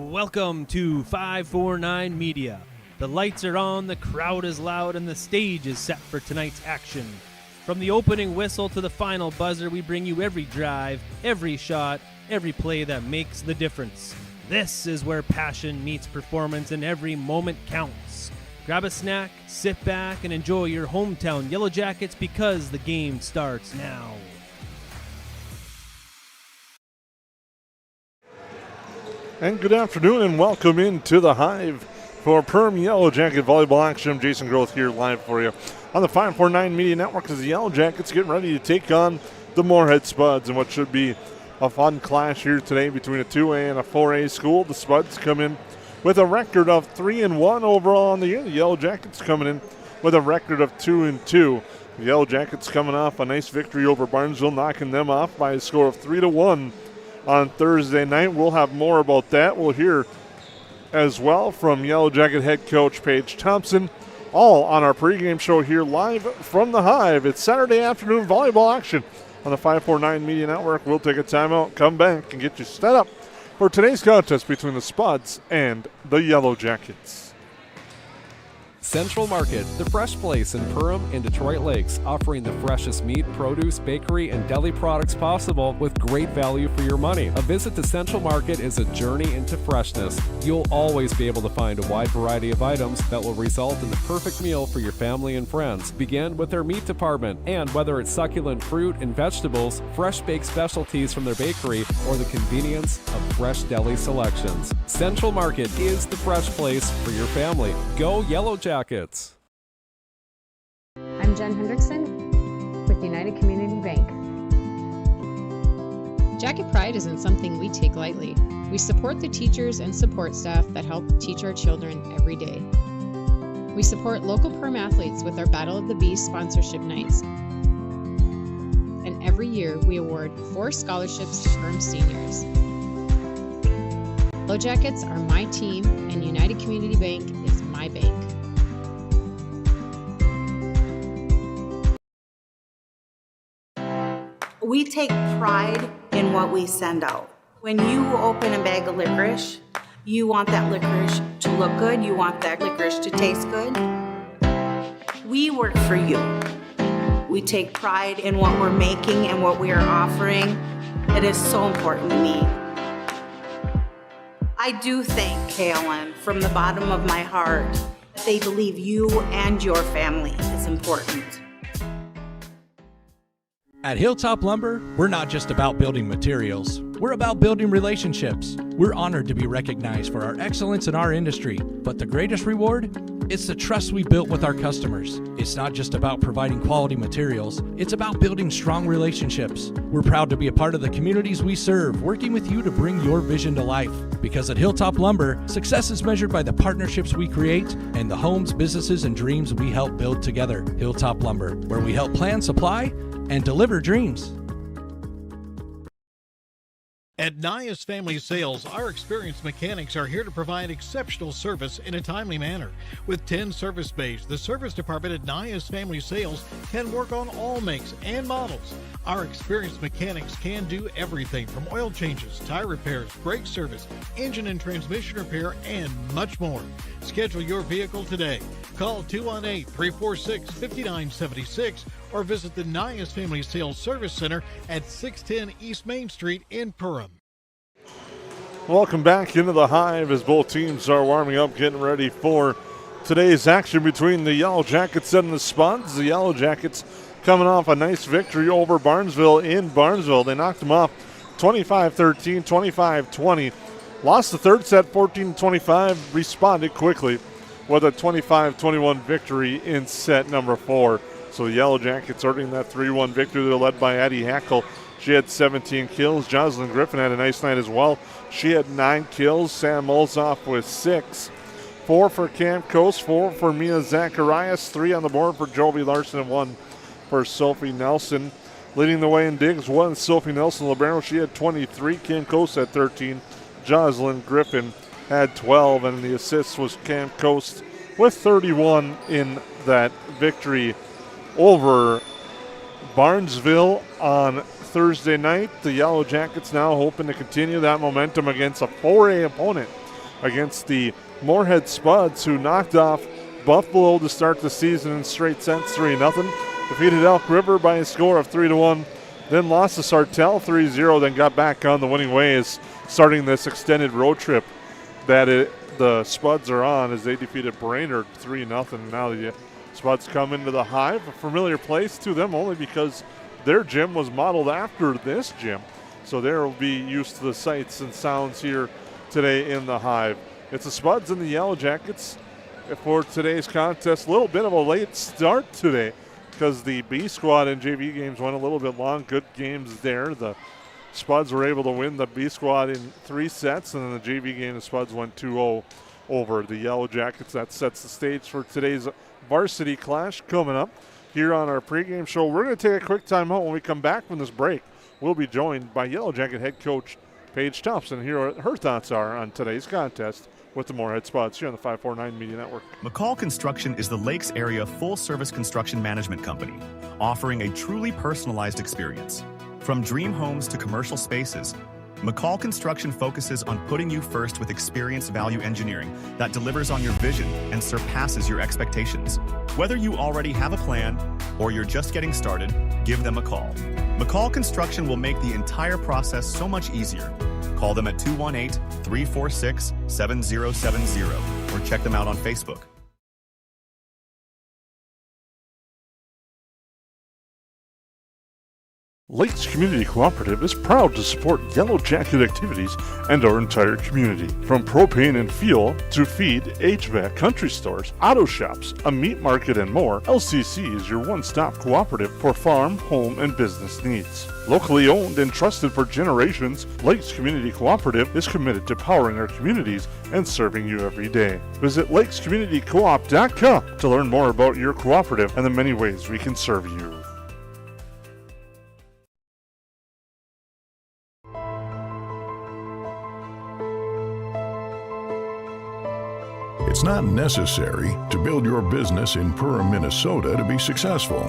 Welcome to 549 Media. The lights are on, the crowd is loud, and the stage is set for tonight's action. From the opening whistle to the final buzzer, we bring you every drive, every shot, every play that makes the difference. This is where passion meets performance and every moment counts. Grab a snack, sit back, and enjoy your hometown Yellowjackets because the game starts now. And good afternoon and welcome into the Hive for Perham Yellowjacket volleyball action. I'm Jason Groth here live for you on the 549 Media Network as the Yellowjackets get ready to take on the Moorhead Spuds in what should be a fun clash here today between a 2A and a 4A school. The Spuds come in with a record of 3-1 overall on the year. The Yellowjackets coming in with a record of 2-2. The Yellowjackets coming off a nice victory over Barnesville, knocking them off by a score of 3-1. On Thursday night. We'll have more about that. We'll hear as well from Yellowjacket head coach Paige Thompson, all on our pregame show here live from the Hive. It's Saturday afternoon volleyball action on the 549 Media Network. We'll take a timeout, come back, and get you set up for today's contest between the Spuds and the Yellowjackets. Central Market, the fresh place in Perham and Detroit Lakes, offering the freshest meat, produce, bakery, and deli products possible with great value for your money. A visit to Central Market is a journey into freshness. You'll always be able to find a wide variety of items that will result in the perfect meal for your family and friends. Begin with their meat department, and whether it's succulent fruit and vegetables, fresh baked specialties from their bakery, or the convenience of fresh deli selections, Central Market is the fresh place for your family. Go Yellowjackets! I'm Jen Hendrickson with United Community Bank. Jacket Pride isn't something we take lightly. We support the teachers and support staff that help teach our children every day. We support local Perham athletes with our Battle of the Bees sponsorship nights. And every year we award 4 scholarships to Perham seniors. Yellowjackets are my team and United Community Bank is my bank. We take pride in what we send out. When you open a bag of licorice, you want that licorice to look good, you want that licorice to taste good. We work for you. We take pride in what we're making and what we are offering. It is so important to me. I do thank KLN from the bottom of my heart. They believe you and your family is important. At Hilltop Lumber, we're not just about building materials. We're about building relationships. We're honored to be recognized for our excellence in our industry, but the greatest reward? It's the trust we built with our customers. It's not just about providing quality materials, it's about building strong relationships. We're proud to be a part of the communities we serve, working with you to bring your vision to life. Because at Hilltop Lumber, success is measured by the partnerships we create and the homes, businesses, and dreams we help build together. Hilltop Lumber, where we help plan, supply, and deliver dreams. At Nias Family Sales, our experienced mechanics are here to provide exceptional service in a timely manner. With 10 service bays, the service department at Nias Family Sales can work on all makes and models. Our experienced mechanics can do everything from oil changes, tire repairs, brake service, engine and transmission repair, and much more. Schedule your vehicle today. Call 218-346-5976 or visit the Nias Family Sales Service Center at 610 East Main Street in Perham. Welcome back into the Hive as both teams are warming up, getting ready for today's action between the Yellowjackets and the Spuds. The Yellowjackets coming off a nice victory over Barnesville in Barnesville. They knocked them off 25-13, 25-20. Lost the third set 14-25, responded quickly with a 25-21 victory in set number 4. So the Yellowjackets earning that 3-1 victory. They're led by Addie Hackle. She had 17 kills. Jocelyn Griffin had a nice night as well. She had 9 kills. Sam Molzoff with 6. 4 for Camp Coast, 4 for Mia Zacharias, 3 on the board for Jovi Larson, and 1 for Sophie Nelson. Leading the way in digs was Sophie Nelson Libero. She had 23. Camp Coast had 13. Jocelyn Griffin had 12. And the assist was Camp Coast with 31 in that victory over Barnesville on Thursday night. The Yellowjackets now hoping to continue that momentum against a 4A opponent against the Moorhead Spuds, who knocked off Buffalo to start the season in straight sets 3-0. Defeated Elk River by a score of 3-1. Then lost to Sartell 3-0, then got back on the winning ways, starting this extended road trip that the Spuds are on as they defeated Brainerd 3-0. Now the Spuds come into the Hive, a familiar place to them only because their gym was modeled after this gym. So they'll be used to the sights and sounds here today in the Hive. It's the Spuds and the Yellowjackets for today's contest. A little bit of a late start today because the B squad and JV games went a little bit long. Good games there. The Spuds were able to win the B squad in 3 sets, and then the JV game, the Spuds went 2-0 over the Yellowjackets. That sets the stage for today's varsity clash coming up here on our pregame show. We're going to take a quick time out. When we come back from this break, we'll be joined by Yellowjacket head coach Paige Thompson. Here what her thoughts are on today's contest with the Moorhead Spuds here on the 549 Media Network. McCall Construction is the Lakes area full-service construction management company, offering a truly personalized experience. From dream homes to commercial spaces, McCall Construction focuses on putting you first with experienced value engineering that delivers on your vision and surpasses your expectations. Whether you already have a plan or you're just getting started, give them a call. McCall Construction will make the entire process so much easier. Call them at 218-346-7070 or check them out on Facebook. Lakes Community Cooperative is proud to support Yellowjacket activities and our entire community. From propane and fuel to feed, HVAC, country stores, auto shops, a meat market, and more, LCC is your one-stop cooperative for farm, home, and business needs. Locally owned and trusted for generations, Lakes Community Cooperative is committed to powering our communities and serving you every day. Visit lakescommunitycoop.com to learn more about your cooperative and the many ways we can serve you. It's not necessary to build your business in Perham, Minnesota to be successful.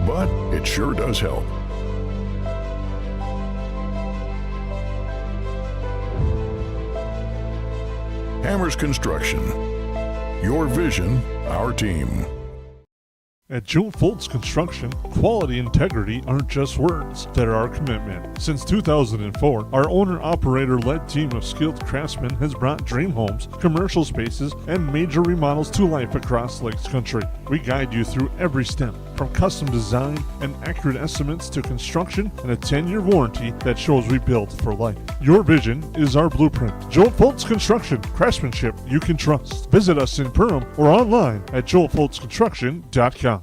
But it sure does help. Hammers Construction. Your vision, our team. At Joe Foltz Construction, quality and integrity aren't just words, they're our commitment. Since 2004, our owner-operator-led team of skilled craftsmen has brought dream homes, commercial spaces, and major remodels to life across Lakes Country. We guide you through every step, from custom design and accurate estimates to construction and a 10-year warranty that shows we build for life. Your vision is our blueprint. Joe Foltz Construction, craftsmanship you can trust. Visit us in Perham or online at joelfoltzconstruction.com.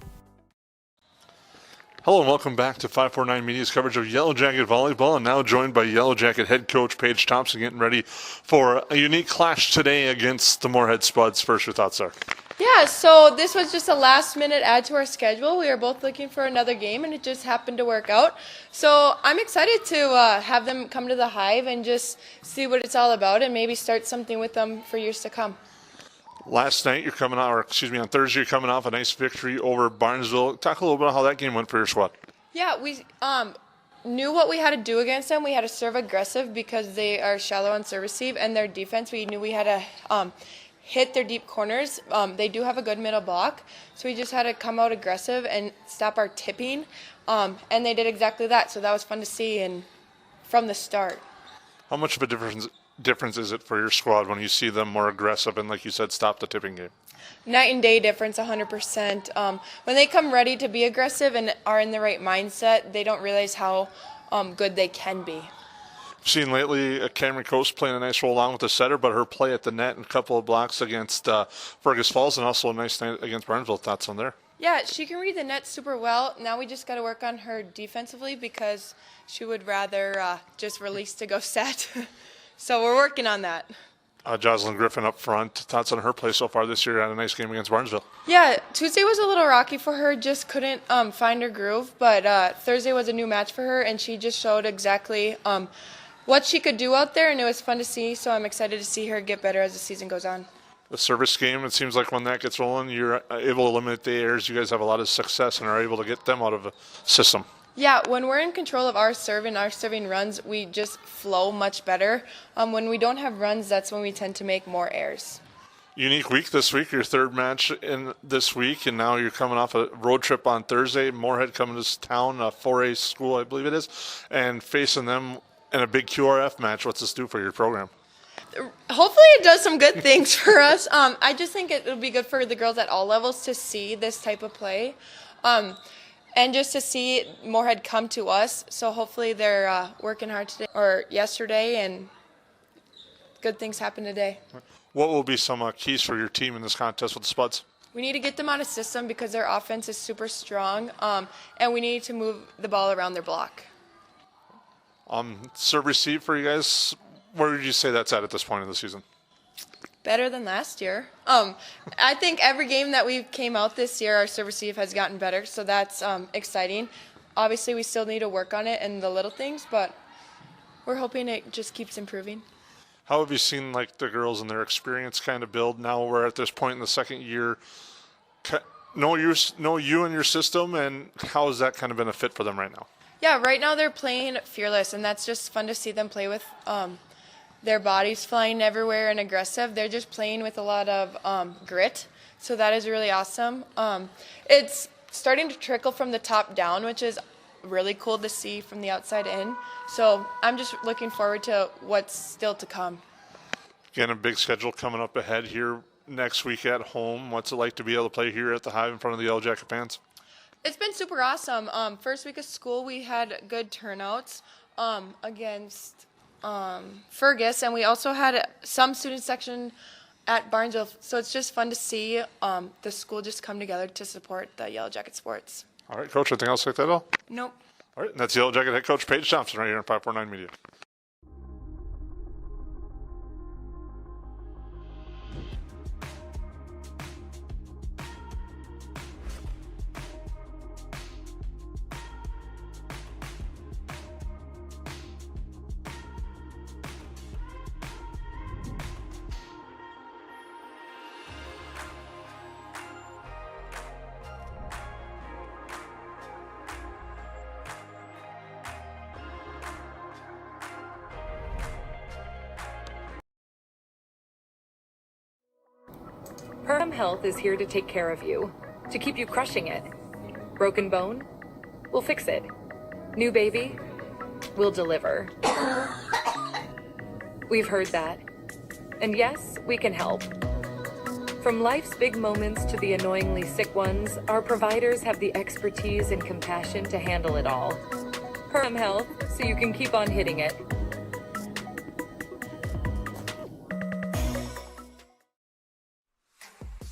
Hello and welcome back to 549 Media's coverage of Yellowjacket Volleyball, and now joined by Yellowjacket head coach Paige Thompson, getting ready for a unique clash today against the Moorhead Spuds. First, your thoughts, sir? Yeah, so this was just a last-minute add to our schedule. We were both looking for another game, and it just happened to work out. So I'm excited to have them come to the Hive and just see what it's all about and maybe start something with them for years to come. Last night, on Thursday, you're coming off a nice victory over Barnesville. Talk a little bit about how that game went for your squad. Yeah, we knew what we had to do against them. We had to serve aggressive because they are shallow on serve receive, and their defense, we knew we had to hit their deep corners. They do have a good middle block, so we just had to come out aggressive and stop our tipping, and they did exactly that. So that was fun to see and from the start. How much of a difference is it for your squad when you see them more aggressive and, like you said, stop the tipping game? Night and day difference, 100%. When they come ready to be aggressive and are in the right mindset, they don't realize how good they can be. I've seen lately Cameron Coast playing a nice role along with the setter, but her play at the net and a couple of blocks against Fergus Falls and also a nice night against Barnesville. Thoughts on there? Yeah, she can read the net super well. Now we just got to work on her defensively because she would rather just release to go set. So we're working on that. Jocelyn Griffin up front. Thoughts on her play so far this year? Had a nice game against Barnesville. Yeah, Tuesday was a little rocky for her. Just couldn't find her groove. But Thursday was a new match for her, and she just showed exactly what she could do out there, and it was fun to see. So I'm excited to see her get better as the season goes on. The service game, it seems like when that gets rolling, you're able to eliminate the errors. You guys have a lot of success and are able to get them out of the system. Yeah, when we're in control of our serve and our serving runs, we just flow much better. When we don't have runs, that's when we tend to make more errors. Unique week this week, your third match in this week, and now you're coming off a road trip on Thursday. Moorhead coming to town, a 4A school, I believe it is, and facing them in a big QRF match. What's this do for your program? Hopefully it does some good things for us. I just think it'll be good for the girls at all levels to see this type of play. And just to see Moorhead come to us. So hopefully they're working hard today or yesterday, and good things happen today. What will be some keys for your team in this contest with the Spuds? We need to get them out of system because their offense is super strong, and we need to move the ball around their block. Serve receive for you guys, where would you say that's at this point in the season? Better than last year. I think every game that we came out this year, our serve receive has gotten better, so that's exciting. Obviously, we still need to work on it and the little things, but we're hoping it just keeps improving. How have you seen the girls and their experience kind of build? Now we're at this point in the second year. Know you and your system, and how has that kind of been a fit for them right now? Yeah, right now they're playing fearless, and that's just fun to see them play with their bodies flying everywhere and aggressive. They're just playing with a lot of grit, so that is really awesome. It's starting to trickle from the top down, which is really cool to see from the outside in. So I'm just looking forward to what's still to come. Again, a big schedule coming up ahead here next week at home. What's it like to be able to play here at the Hive in front of the Yellowjacket fans? It's been super awesome. First week of school, we had good turnouts against Fergus, and we also had some student section at Barnesville. So it's just fun to see the school just come together to support the Yellowjacket sports. All right, Coach, anything else like that at all? Nope. All right, and that's Yellowjacket head coach Paige Thompson right here on 549 Media. Perham Health is here to take care of you, to keep you crushing it. Broken bone? We'll fix it. New baby? We'll deliver. We've heard that. And yes, we can help. From life's big moments to the annoyingly sick ones, our providers have the expertise and compassion to handle it all. Perham Health, so you can keep on hitting it.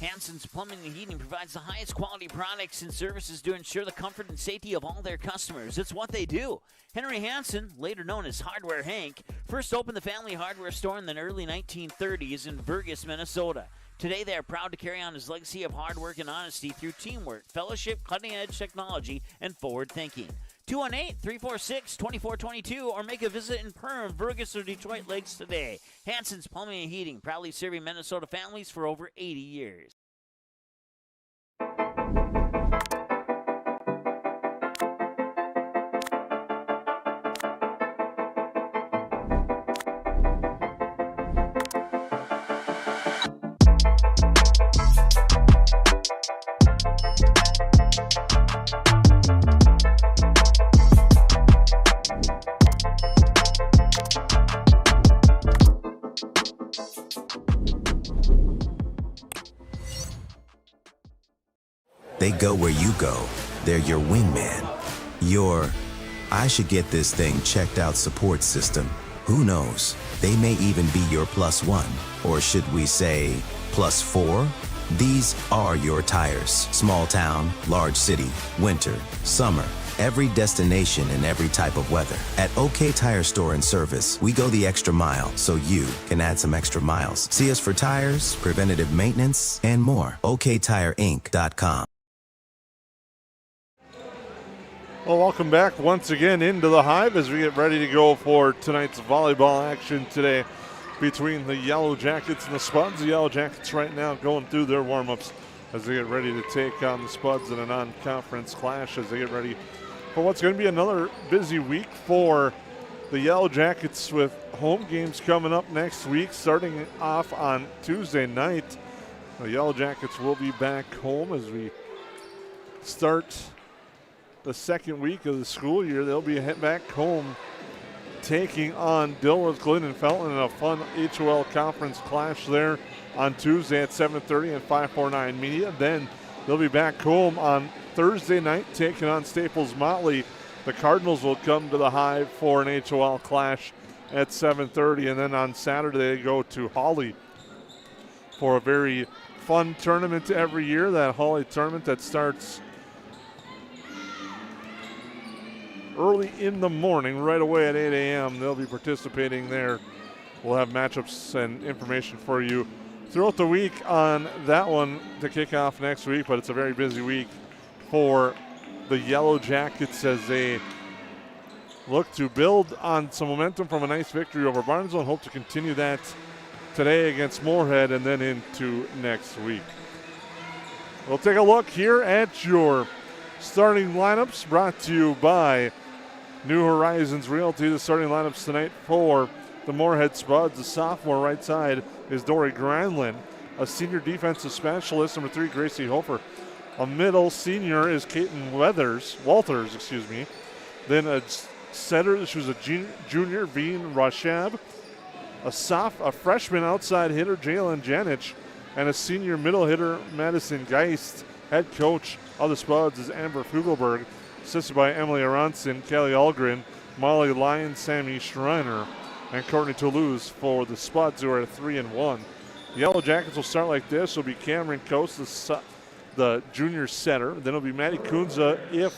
Hansen's Plumbing and Heating provides the highest quality products and services to ensure the comfort and safety of all their customers. It's what they do. Henry Hansen, later known as Hardware Hank, first opened the family hardware store in the early 1930s in Burgess, Minnesota. Today, they are proud to carry on his legacy of hard work and honesty through teamwork, fellowship, cutting-edge technology, and forward thinking. 218-346-2422 or make a visit in Perham, Burgess, or Detroit Lakes today. Hansen's Plumbing and Heating, proudly serving Minnesota families for over 80 years. They go where you go. They're your wingman. Your, I should get this thing checked out support system. Who knows? They may even be your +1. Or should we say, +4? These are your tires. Small town, large city, winter, summer. Every destination and every type of weather. At OK Tire Store and Service, we go the extra mile so you can add some extra miles. See us for tires, preventative maintenance, and more. OKTireInc.com. Well, welcome back once again into the Hive as we get ready to go for tonight's volleyball action today between the Yellowjackets and the Spuds. The Yellowjackets right now going through their warm-ups as they get ready to take on the Spuds in a non-conference clash as they get ready for what's going to be another busy week for the Yellow Jackets, with home games coming up next week, starting off on Tuesday night. The Yellow Jackets will be back home as we start the second week of the school year. They'll be back home taking on Dilworth Glidden Felton in a fun HOL conference clash there on Tuesday at 7:30 and 549 Media. Then they'll be back home on Thursday night taking on Staples Motley. The Cardinals will come to the Hive for an HOL clash at 7:30, and then on Saturday they go to Hawley for a very fun tournament every year, that Hawley tournament that starts early in the morning, right away at 8 a.m. They'll be participating there. We'll have matchups and information for you throughout the week on that one to kick off next week, but it's a very busy week for the Yellow Jackets as they look to build on some momentum from a nice victory over Barnesville and hope to continue that today against Moorhead and then into next week. We'll take a look here at your starting lineups, brought to you by New Horizons Realty. The starting lineups tonight for the Moorhead Spuds. The sophomore right side is Dory Granlund. A senior defensive specialist, number 3, Gracie Hofer. A middle senior is Caitlin Walters. Then a setter, she was a junior, Veen Rashab. A freshman outside hitter, Jalen Janich. And a senior middle hitter, Madison Geist. Head coach of the Spuds is Amber Fugelberg, assisted by Emily Aronson, Kelly Algren, Molly Lyon, Sammy Schreiner, and Courtney Toulouse for the Spuds, who are at 3-1. The Yellow Jackets will start like this. It'll be Cameron Coast, the junior setter. Then it'll be Maddie Kunza if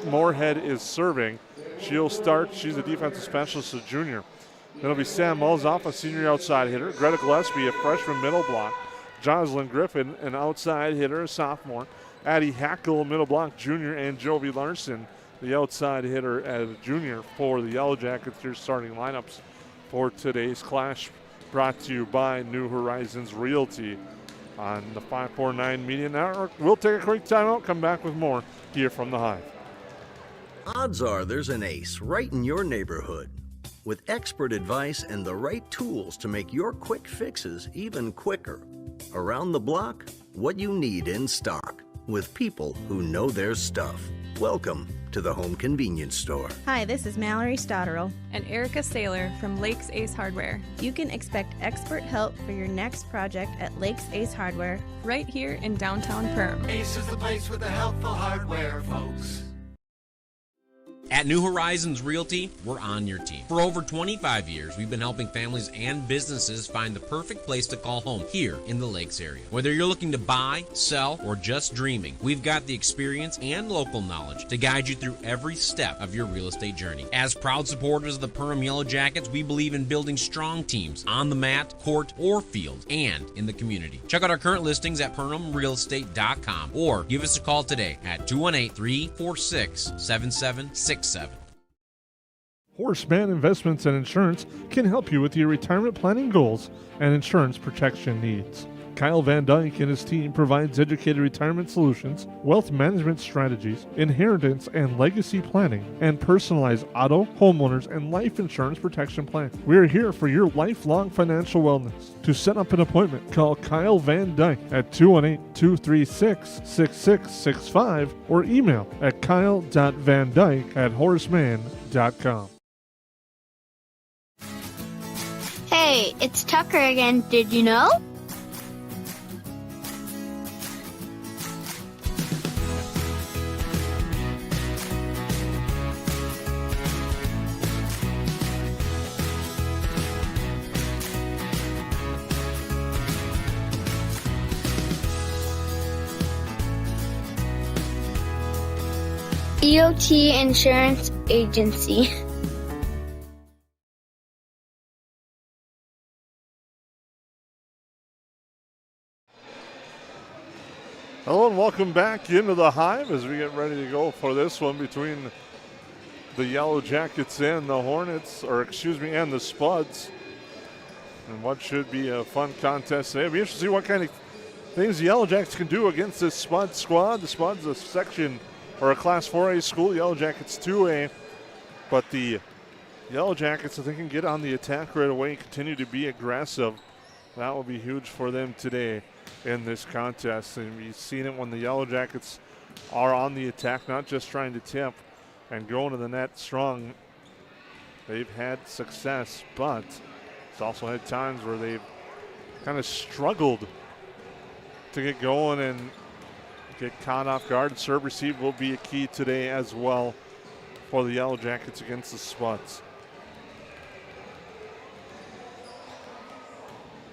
Moorhead is serving. She'll start. She's a defensive specialist, a junior. Then it'll be Sam Mulzoff, a senior outside hitter. Greta Gillespie, a freshman middle block. Jocelyn Griffin, an outside hitter, a sophomore. Addie Hackle, middle block junior, and Jovi Larson, the outside hitter, as a junior for the Yellow Jackets. Your starting lineups for today's clash, brought to you by New Horizons Realty on the 549 Media Network. We'll take a quick timeout, come back with more here from the Hive. Odds are there's an ace right in your neighborhood. With expert advice and the right tools to make your quick fixes even quicker. Around the block, what you need in stock, with people who know their stuff. Welcome to the Home Convenience Store. Hi, this is Mallory Stotterell and Erica Saylor from Lakes Ace Hardware. You can expect expert help for your next project at Lakes Ace Hardware, right here in downtown Perham. Ace is the place with the helpful hardware, folks. At New Horizons Realty, we're on your team. For over 25 years, we've been helping families and businesses find the perfect place to call home here in the Lakes area. Whether you're looking to buy, sell, or just dreaming, we've got the experience and local knowledge to guide you through every step of your real estate journey. As proud supporters of the Perham Yellowjackets, we believe in building strong teams on the mat, court, or field, and in the community. Check out our current listings at PerhamRealEstate.com or give us a call today at 218-346-7767. Horseman Investments and Insurance can help you with your retirement planning goals and insurance protection needs. Kyle Van Dyke and his team provides educated retirement solutions, wealth management strategies, inheritance and legacy planning, and personalized auto, homeowners, and life insurance protection plans. We are here for your lifelong financial wellness. To set up an appointment, call Kyle Van Dyke at 218-236-6665 or email at kyle.vandyke@horseman.com. Hey, it's Tucker again. Did you know? EOT Insurance Agency. Hello and welcome back into the Hive as we get ready to go for this one between the Yellow Jackets and the Hornets, and the Spuds. And what should be a fun contest today. It'll be interesting to see what kind of things the Yellow Jackets can do against this Spud squad. The Spuds, a Section or a Class 4A school. Yellowjackets 2A. But the Yellowjackets, if they can get on the attack right away and continue to be aggressive, that will be huge for them today in this contest. And you've seen it when the Yellowjackets are on the attack, not just trying to tip and going to the net strong. They've had success, but it's also had times where they've kind of struggled to get going and get caught off guard. Serve receive will be a key today as well for the Yellowjackets against the Spuds.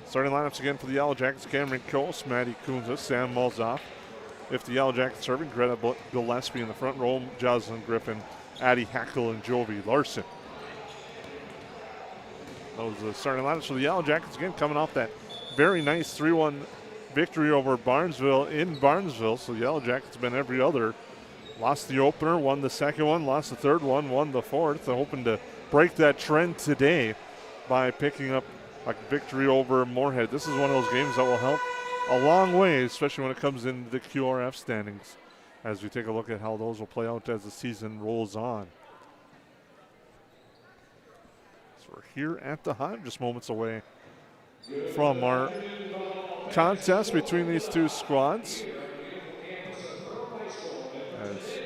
Starting lineups again for the Yellowjackets: Cameron Coast, Maddie Kunza, Sam Mulzoff. If the Yellowjackets serving, Greta Gillespie in the front row, Jocelyn Griffin, Addie Hackle, and Jovi Larson. Those are the starting lineups for the Yellowjackets, again coming off that very nice 3-1 victory over Barnesville in Barnesville. So the Yellowjackets have been every other. Lost the opener, won the second one, lost the third one, won the fourth. They're hoping to break that trend today by picking up a victory over Moorhead. This is one of those games that will help a long way, especially when it comes into the QRF standings, as we take a look at how those will play out as the season rolls on. So we're here at the Hive, just moments away from our contest between these two squads. As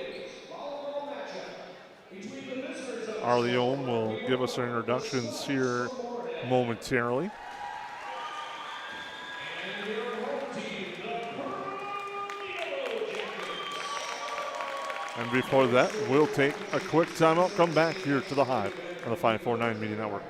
Arlie Ohm will give us our introductions here momentarily. And before that, we'll take a quick timeout, come back here to the Hive on the 549 Media Network.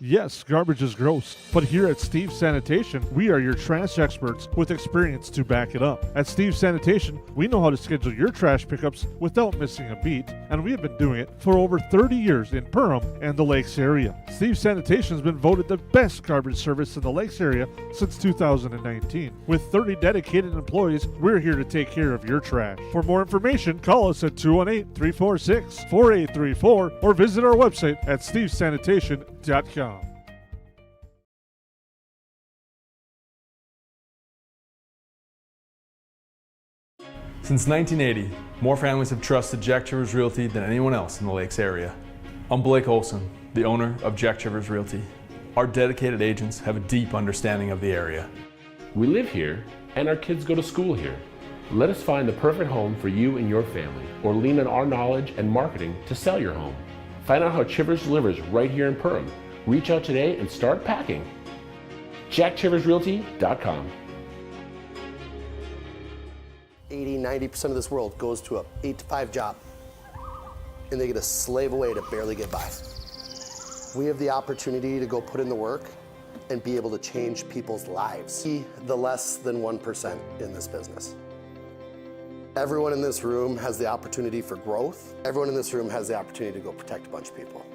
Yes, garbage is gross, but here at Steve's Sanitation, we are your trash experts with experience to back it up. At Steve's Sanitation, we know how to schedule your trash pickups without missing a beat, and we have been doing it for over 30 years in Perham and the Lakes area. Steve's Sanitation has been voted the best garbage service in the Lakes area since 2019. With 30 dedicated employees, we're here to take care of your trash. For more information, call us at 218-346-4834 or visit our website at stevesanitation.com. Since 1980, more families have trusted Jack Chivers Realty than anyone else in the Lakes area. I'm Blake Olson, the owner of Jack Chivers Realty. Our dedicated agents have a deep understanding of the area. We live here and our kids go to school here. Let us find the perfect home for you and your family, or lean on our knowledge and marketing to sell your home. Find out how Chivers delivers right here in Perham. Reach out today and start packing. JackChiversRealty.com. 80-90% of this world goes to a 8-to-5 job, and they get to slave away to barely get by. We have the opportunity to go put in the work and be able to change people's lives. Be the less than 1% in this business. Everyone in this room has the opportunity for growth. Everyone in this room has the opportunity to go protect a bunch of people.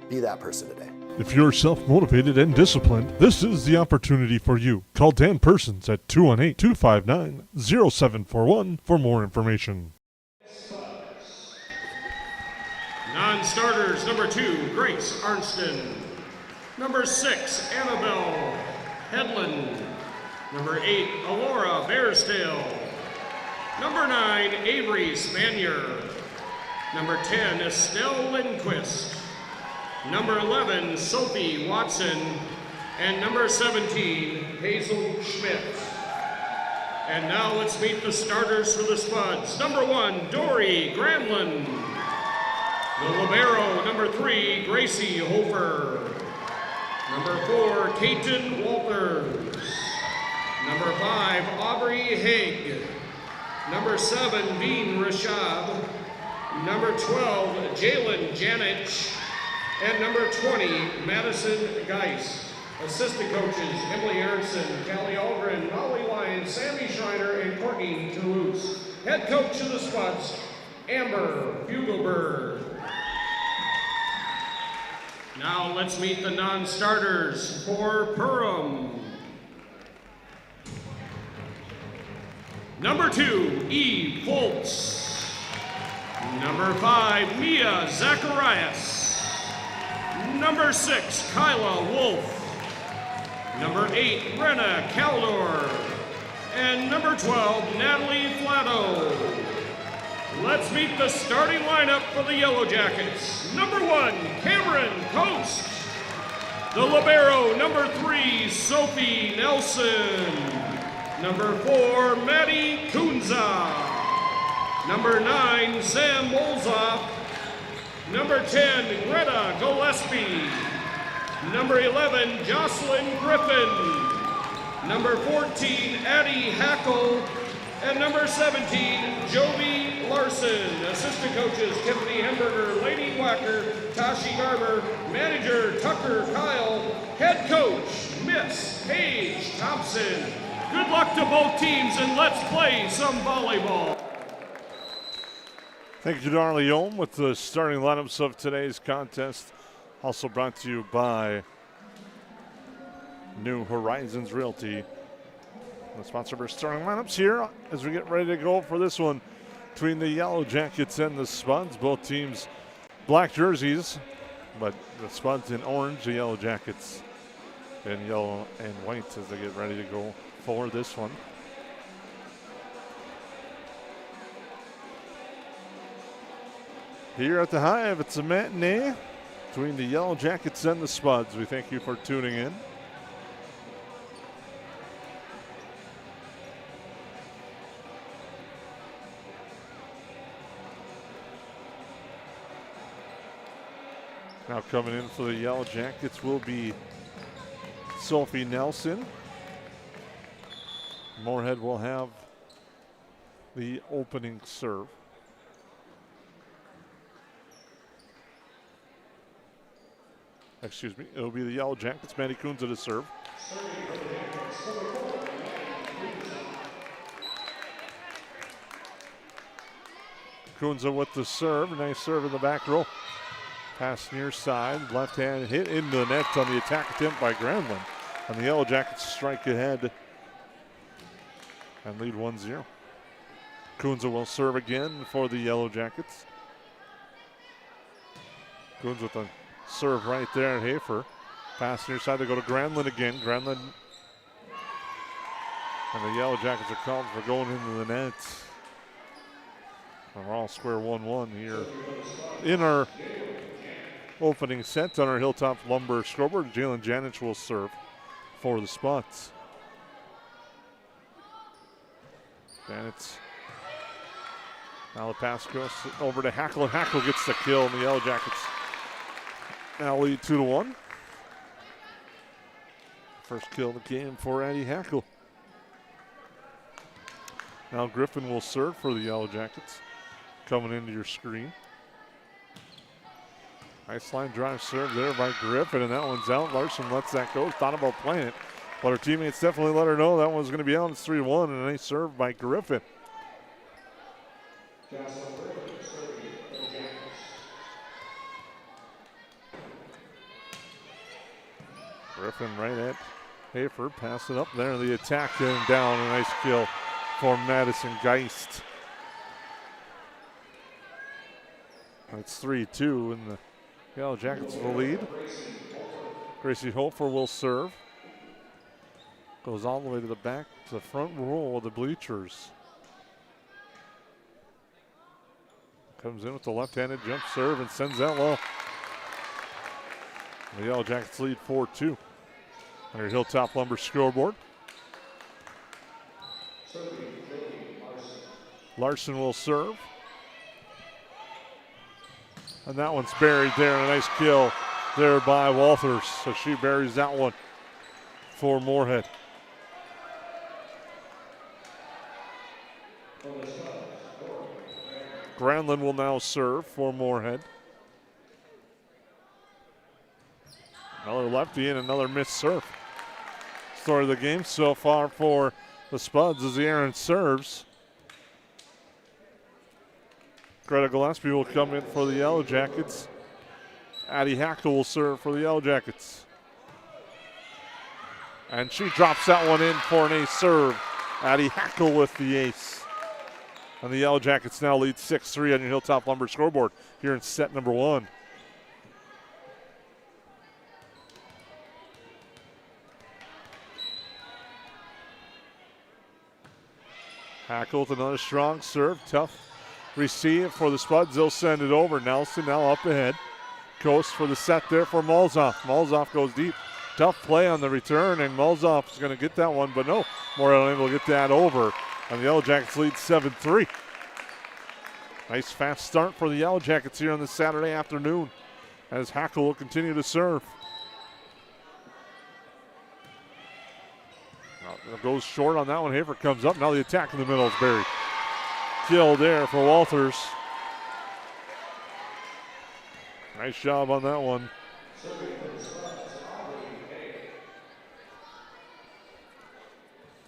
Be that person today. If you're self-motivated and disciplined, this is the opportunity for you. Call Dan Persons at 218-259-0741 for more information. Non-starters, number 2, Grace Arnston. Number 6, Annabelle Headland. Number 8, Alora Bearsdale. Number 9, Avery Spanier. Number 10, Estelle Lindquist. Number 11, Sophie Watson. And number 17, Hazel Schmidt. And now let's meet the starters for the Spuds. Number 1, Dory Granlund. The libero, number 3, Gracie Hofer. Number 4, Kaiten Walters. Number 5, Aubrey Haig. Number 7, Bean Rashab. Number 12, Jalen Janich. And number 20, Madison Geis. Assistant coaches, Emily Aronson, Callie Aldrin, Molly Lyons, Sammy Schreiner, and Courtney Toulouse. Head coach of the Spuds, Amber Bugelberg. Now let's meet the non-starters for Perham. Number 2, Eve Foltz. Number 5, Mia Zacharias. Number 6, Kyla Wolf. Number 8, Brenna Caldor. and number 12, Natalie Flatto. Let's meet the starting lineup for the Yellow Jackets. Number 1, Cameron Coast. The libero, number 3, Sophie Nelson. Number 4, Maddie Kunza. Number 9, Sam Molzoff. Number 10, Greta Gillespie. Number 11, Jocelyn Griffin. Number 14, Addie Hackle. And number 17, Joby Larson. Assistant coaches, Tiffany Hemberger, Lady Wacker, Tashi Garber. Manager, Tucker Kyle. Head coach, Miss Paige Thompson. Good luck to both teams, and let's play some volleyball. Thank you to Darley Ohm with the starting lineups of today's contest. Also brought to you by New Horizons Realty. The sponsor for starting lineups here as we get ready to go for this one between the Yellow Jackets and the Spuds. Both teams black jerseys, but the Spuds in orange, the Yellow Jackets in yellow and white as they get ready to go for this one. Here at the Hive, it's a matinee between the Yellow Jackets and the Spuds. We thank you for tuning in. Now coming in for the Yellow Jackets will be Sophie Nelson. Moorhead will have the opening serve. Excuse me, it'll be the Yellow Jackets. Maddie Kunza to serve. Kunza with the serve. Nice serve in the back row. Pass near side. Left hand hit into the net on the attack attempt by Granlund. And the Yellow Jackets strike ahead and lead 1-0. Kunza will serve again for the Yellow Jackets. Kunza with a serve right there at Hafer. Pass near side to go to Granlund again. Granlund and the Yellow Jackets are called for going into the net. And we're all square 1-1 here in our opening set on our Hilltop Lumber scoreboard. Jalen Janich will serve for the Spuds. Janich. Now the pass goes over to Hackle, and Hackle gets the kill, and the Yellow Jackets now lead 2-1. First kill of the game for Addie Hackle. Now Griffin will serve for the Yellow Jackets. Coming into your screen. Nice line drive serve there by Griffin, and that one's out. Larson lets that go. Thought about playing it, but her teammates definitely let her know that one was going to be out. It's 3-1, and a nice serve by Griffin. Griffin right at Hafer. Pass it up there. The attack and down. A nice kill for Madison Geist. It's 3-2, and the Yellow Jackets will lead. Gracie Hofer will serve. Goes all the way to the back, to the front row of the bleachers. Comes in with the left-handed jump serve and sends that low. The Yellow Jackets lead 4-2 on your Hilltop Lumber scoreboard. Larson will serve. And that one's buried there, and a nice kill there by Walters. So she buries that one for Moorhead. Granlund will now serve for Moorhead. Another lefty and another missed serve. Story of the game so far for the Spuds as the Aaron serves. Greta Gillespie will come in for the Yellow Jackets. Addie Hackle will serve for the Yellow Jackets. And she drops that one in for an ace serve. Addie Hackle with the ace. And the Yellow Jackets now lead 6-3 on your Hilltop Lumber scoreboard here in set number 1. Hackle with another strong serve. Tough receive for the Spuds. They'll send it over. Nelson now up ahead. Coast for the set there for Malzoff. Malzoff goes deep. Tough play on the return, and Malzoff is going to get that one, but no. Moorhead unable to get that over. And the Yellow Jackets lead 7-3. Nice fast start for the Yellow Jackets here on this Saturday afternoon as Hackle will continue to serve. Goes short on that one. Hafer comes up. Now the attack in the middle is buried. Kill there for Walters. Nice job on that one.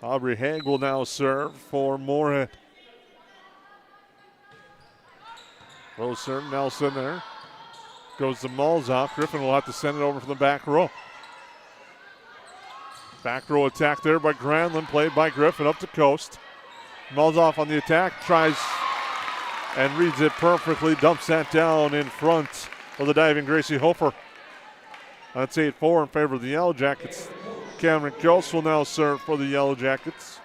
Aubrey Haig will now serve for Moorhead. Low serve, Nelson there. Goes to Malzoff. Griffin will have to send it over from the back row. Back row attack there by Granlund, played by Griffin up to Coast. Malzoff on the attack, tries and reads it perfectly, dumps that down in front of the diving Gracie Hofer. That's 8-4 in favor of the Yellow Jackets. Cameron Coast will now serve for the Yellow Jackets.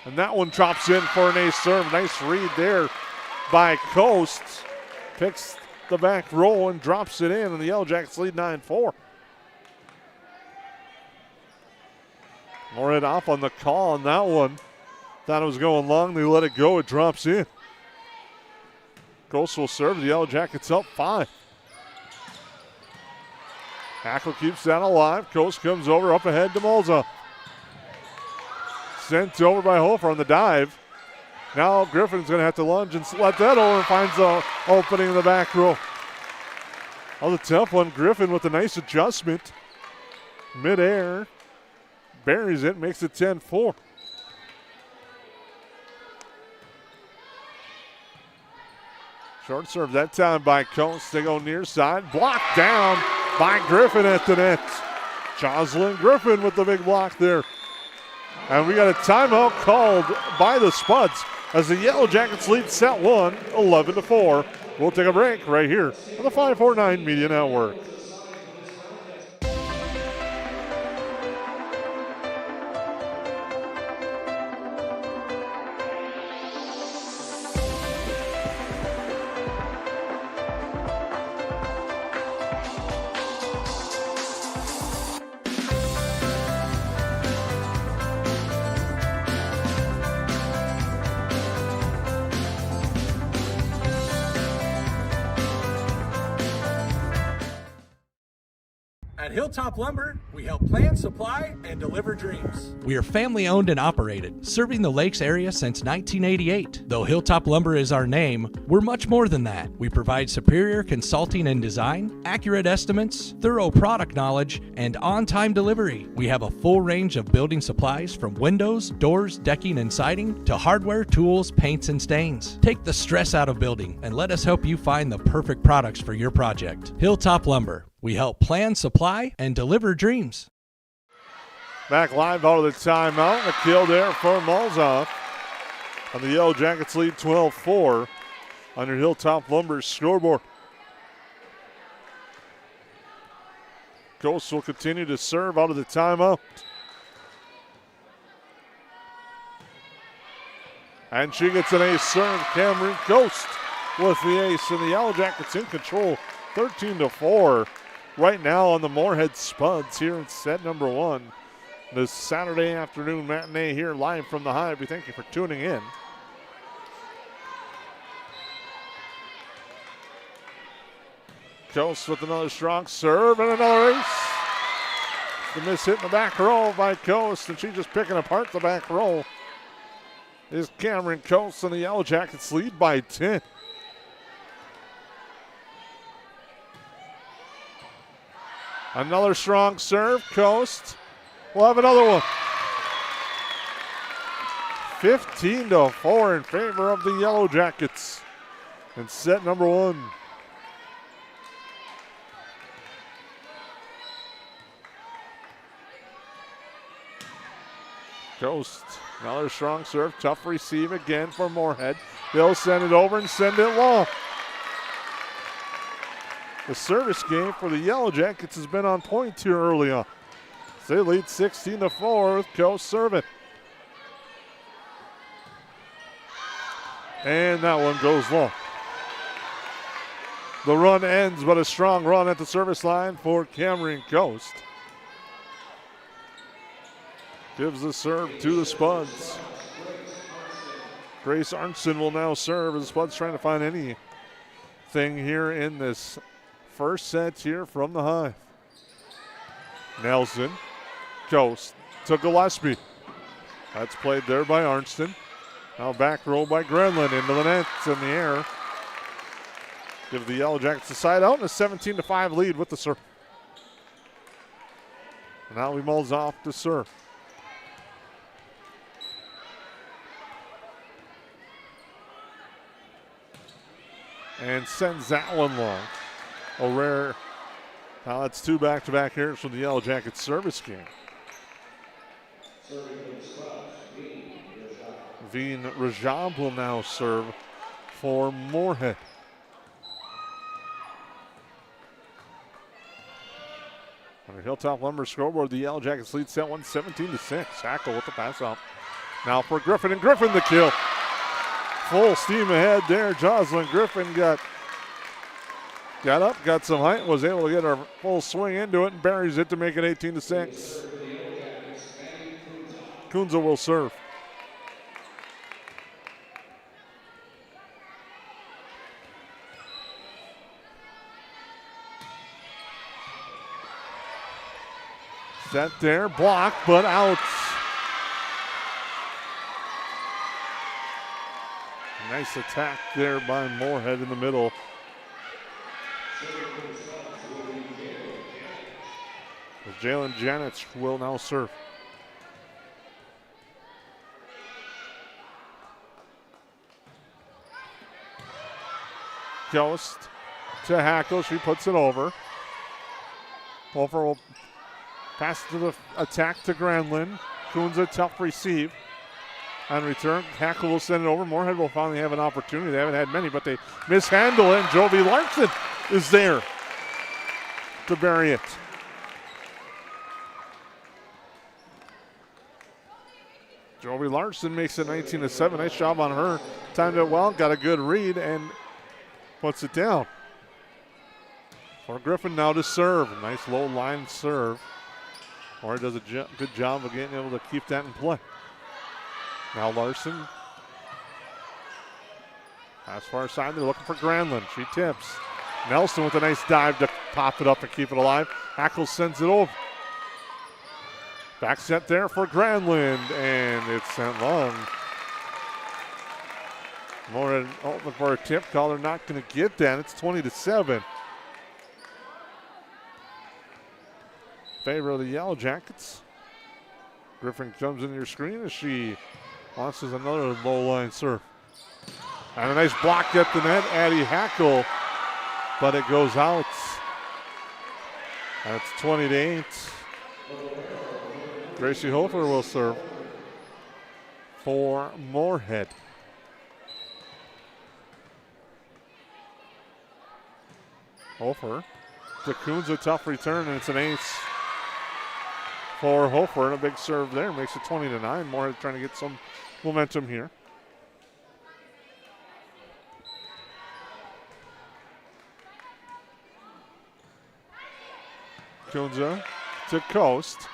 And that one drops in for an ace serve. Nice read there by Coast. Picks the back row and drops it in, and the Yellow Jackets lead 9-4. Moorhead off on the call on that one. Thought it was going long. They let it go. It drops in. Coast will serve. The Yellow Jackets up 5. Hackle keeps that alive. Coast comes over up ahead to Malza. Sent over by Hofer on the dive. Now Griffin's going to have to lunge and let that over and finds the opening in the back row. Oh, the tough one. Griffin with a nice adjustment. Mid-air. Buries it, makes it 10-4. Short serve that time by Coast. They go near side. Blocked down by Griffin at the net. Jocelyn Griffin with the big block there. And we got a timeout called by the Spuds as the Yellow Jackets lead set 1, 11-4. We'll take a break right here on the 549 Media Network. At Hilltop Lumber, we help plan, supply, and deliver dreams. We are family owned and operated, serving the Lakes area since 1988. Though Hilltop Lumber is our name, we're much more than that. We provide superior consulting and design, accurate estimates, thorough product knowledge, and on-time delivery. We have a full range of building supplies from windows, doors, decking, and siding to hardware, tools, paints, and stains. Take the stress out of building and let us help you find the perfect products for your project. Hilltop Lumber. We help plan, supply, and deliver dreams. Back live out of the timeout. A kill there for Malzoff. And the Yellow Jackets lead 12-4 under Hilltop Lumber's scoreboard. Coast will continue to serve out of the timeout. And she gets an ace serve. Cameron Coast with the ace. And the Yellow Jackets in control 13-4. Right now on the Moorhead Spuds here in set number 1. This Saturday afternoon matinee here live from the Hive. We thank you for tuning in. Coast with another strong serve and another ace. The miss hit in the back row by Coast, and she's just picking apart the back row. Is Cameron Coast, and the Yellow Jackets lead by 10. Another strong serve, Coast. We'll have another one. 15-4 in favor of the Yellow Jackets in set number 1. Coast, another strong serve, tough receive again for Moorhead. They'll send it over and send it long. The service game for the Yellow Jackets has been on point here early on. So they lead 16-4 with Coast serving. And that one goes long. The run ends, but a strong run at the service line for Cameron Coast. Gives the serve to the Spuds. Grace Arnson will now serve as the Spuds trying to find anything here in this first set here from the Hive. Nelson, Coast to Gillespie. That's played there by Arnston. Now back row by Grenlin into the net in the air. Give the Yellowjackets a side out and a 17-5 lead with the serve. Now he mulls off to serve. And sends that one long. A rare. Now that's two back-to-back errors from the Yellowjackets service game. Veen Rajab will now serve for Moorhead. On the Hilltop Lumber scoreboard, the Yellowjackets lead set 1 17-6. Hackle with the pass out. Now for Griffin, and Griffin the kill. Full steam ahead there. Jocelyn Griffin got up, got some height, was able to get her full swing into it, and buries it to make it 18-6. Kunza will serve. Set there, block, but out. Nice attack there by Moorhead in the middle. Jalen Janich will now serve. Coast to Hackle, she puts it over. Hofer will pass to the attack to Granlund. Kunza, tough receive. On return, Hackle will send it over. Moorhead will finally have an opportunity. They haven't had many, but they mishandle it, and Jovi Larson is there to bury it. Jovi Larson makes it 19-7. Nice job on her. Timed it well, got a good read, and puts it down. For Griffin now to serve. A nice low line serve. Or does a good job of getting able to keep that in play. Now Larson. As far side, they're looking for Granlund. She tips. Nelson with a nice dive to pop it up and keep it alive. Hackle sends it over. Back set there for Granlund, and it's sent long. Moorhead looking for a tip call. They're not going to get that. It's 20-7. Favor of the Yellowjackets. Griffin comes into your screen as she launches another low line serve. And a nice block at the net, Addie Hackle, but it goes out. That's 20-8. Gracie Hofer will serve for Moorhead. Hofer to Coons, a tough return, and it's an ace for Hofer, and a big serve there makes it 20-9. Moorhead trying to get some momentum here. Kunza to Coast.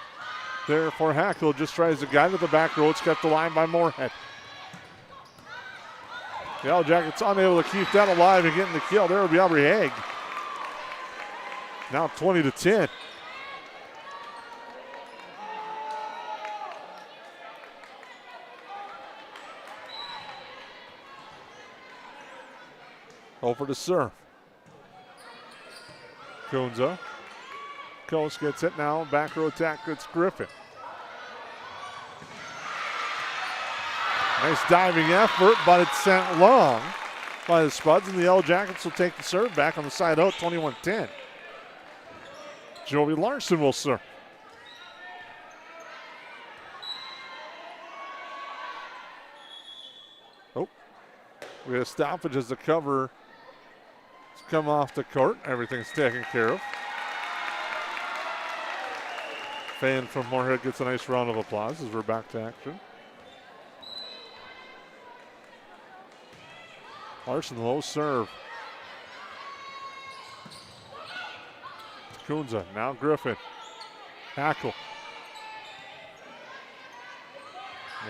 There for Hackle, just tries to guide to the back row. It's kept the line by Moorhead. The Yellowjackets unable to keep that alive and getting the kill. There would be Aubrey Haig. Now 20-10. Over to serve. Kunza. Coast gets it now. Back row attack. It's Griffin. Nice diving effort, but it's sent long by the Spuds, and the Yellowjackets will take the serve back on the side out, 21-10. Joey Larson will serve. Oh, we got a stoppage as the cover has come off the court. Everything's taken care of. Fan from Moorhead gets a nice round of applause as we're back to action. Larson, low serve. Kunza, now Griffin. Hackle.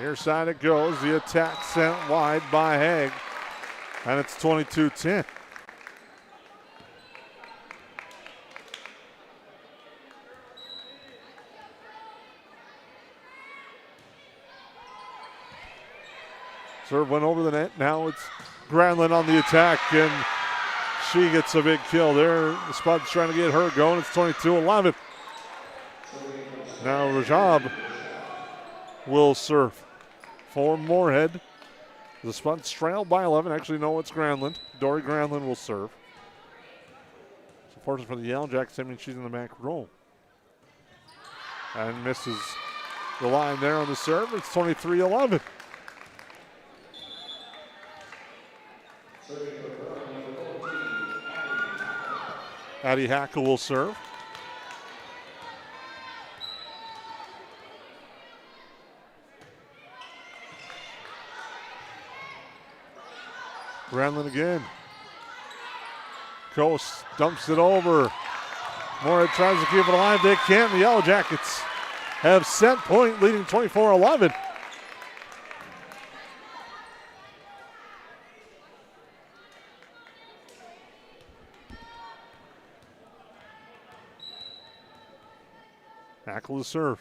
Near side it goes. The attack sent wide by Haig. And it's 22-10. Serve went over the net. Now it's Granlund on the attack, and she gets a big kill there. The Spuds trying to get her going. It's 22-11. Now Rajab will serve for Moorhead. The Spuds trail by 11. Actually, no, it's Granlund. Dory Granlund will serve. So fortunate for the Yellowjackets, I mean, she's in the back row. And misses the line there on the serve. It's 23-11. Addie Hackle will serve. Granlund again. Coast dumps it over. Moorhead tries to keep it alive. They can't. The Yellowjackets have set point, leading 24-11. Hackle to serve.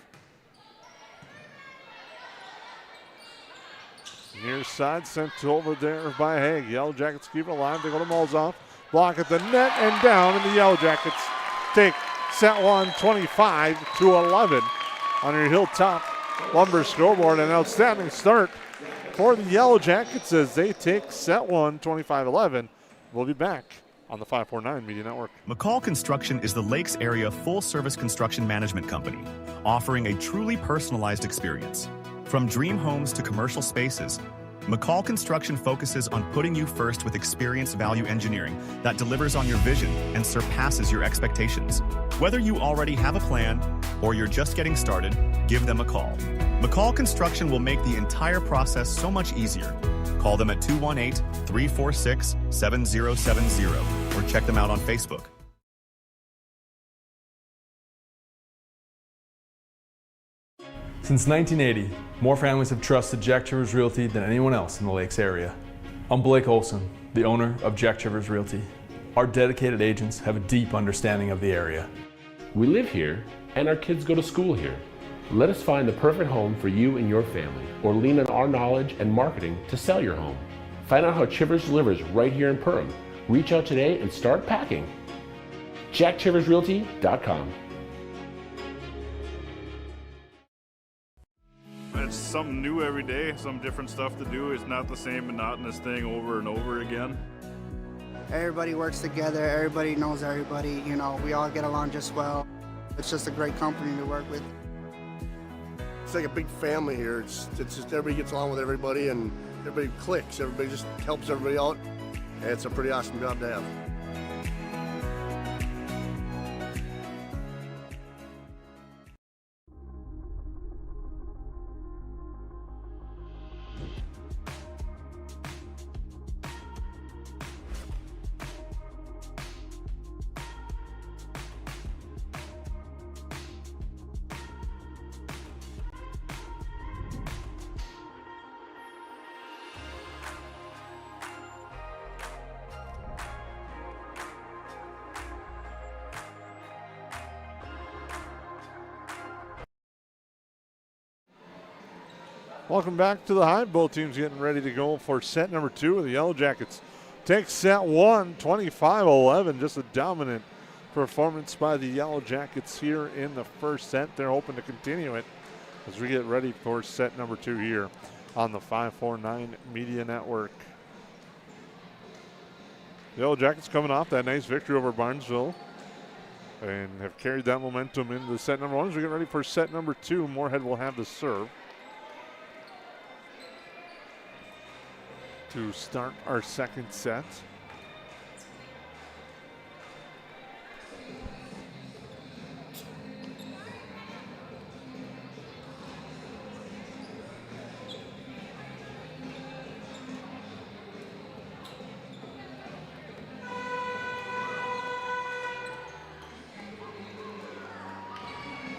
Near side sent over there by Haig. Yellowjackets keep it alive. They go to Molzoff. Block at the net and down, and the Yellowjackets take set one 25-11 on your Hilltop Lumber scoreboard. An outstanding start for the Yellowjackets as they take set one 25-11. We'll be back on the 549 Media Network. McCall Construction is the Lakes area full-service construction management company, offering a truly personalized experience. From dream homes to commercial spaces, McCall Construction focuses on putting you first with experienced value engineering that delivers on your vision and surpasses your expectations. Whether you already have a plan or you're just getting started, give them a call. McCall Construction will make the entire process so much easier. Call them at 218-346-7070 or check them out on Facebook. Since 1980, more families have trusted Jack Chivers Realty than anyone else in the Lakes area. I'm Blake Olson, the owner of Jack Chivers Realty. Our dedicated agents have a deep understanding of the area. We live here, and our kids go to school here. Let us find the perfect home for you and your family, or lean on our knowledge and marketing to sell your home. Find out how Chivers delivers right here in Perham. Reach out today and start packing. JackChiversRealty.com. It's something new every day, some different stuff to do. It's not the same monotonous thing over and over again. Everybody works together, everybody knows everybody, you know, we all get along just well. It's just a great company to work with. It's like a big family here. It's just everybody gets along with everybody and everybody clicks. Everybody just helps everybody out. And it's a pretty awesome job to have. Welcome back to the Hive. Both teams getting ready to go for set number two. The Yellowjackets take set one, 25-11. Just a dominant performance by the Yellowjackets here in the first set. They're hoping to continue it as we get ready for set number two here on the 549 Media Network. The Yellowjackets coming off that nice victory over Barnesville and have carried that momentum into set number one. As we get ready for set number two, Moorhead will have the serve to start our second set.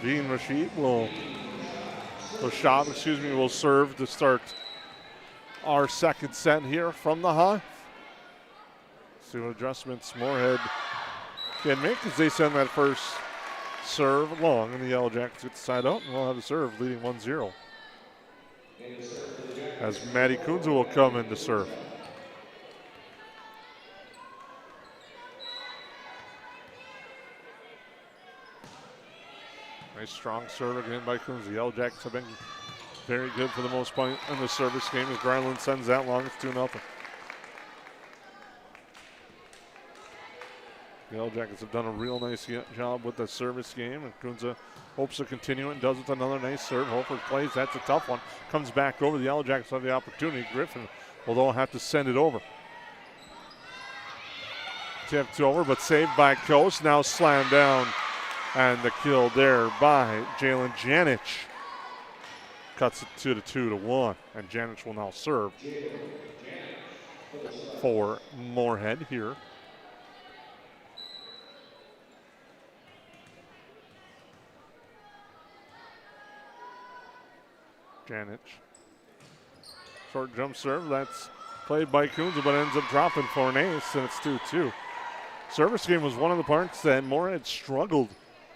Rashid will serve to start our second set here from the Hive. See what adjustments Moorhead can make as they send that first serve long, and the Yellow Jackets get the side out, and we'll have a serve leading 1-0. As Maddie Kunze will come in to serve. Nice strong serve again by Kunze. The Yellow Jackets have been very good for the most part in the service game as Granlund sends that long. It's 2-0. The Yellow Jackets have done a real nice job with the service game, and Kunze hopes to continue it and does with another nice serve. Holford plays, that's a tough one. Comes back over, the Yellow Jackets have the opportunity. Griffin will though have to send it over. Tipped over, but saved by Coast. Now slammed down, and the kill there by Jalen Janich. Cuts it to the 2-1, and Janich will now serve for Moorhead here. Janich. Short jump serve. That's played by Kunze, but ends up dropping for an ace, and it's 2-2. Service game was one of the parts that Moorhead struggled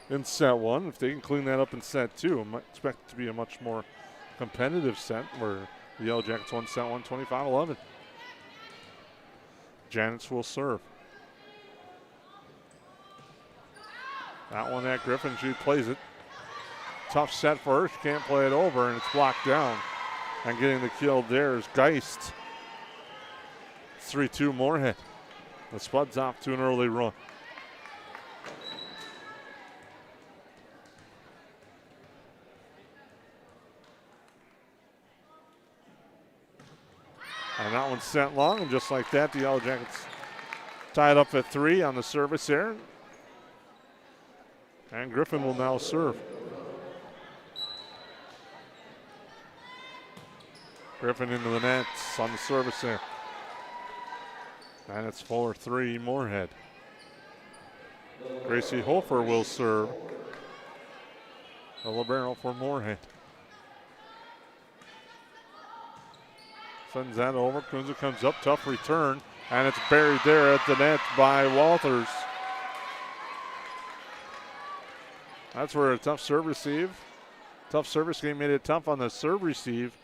in set one. If they can clean that up in set two, I might expect it to be a much more competitive set where the Yellow Jackets won set one 25-11. Janich will serve. That one at Griffin. She plays it. Tough set for her. She can't play it over, and it's blocked down. And getting the kill there is Geist. 3-2 Moorhead. The Spuds off to an early run. And that one's sent long, and just like that, the Yellow Jackets tied up at 3 on the service there. And Griffin will now serve. Griffin into the nets on the service there. And it's 4-3 Moorhead. Gracie Hofer will serve. The libero for Moorhead. Sends that over. Kunze comes up, tough return, and it's buried there at the net by Walters. That's where a tough serve receive. Tough service game made it tough on the serve receive.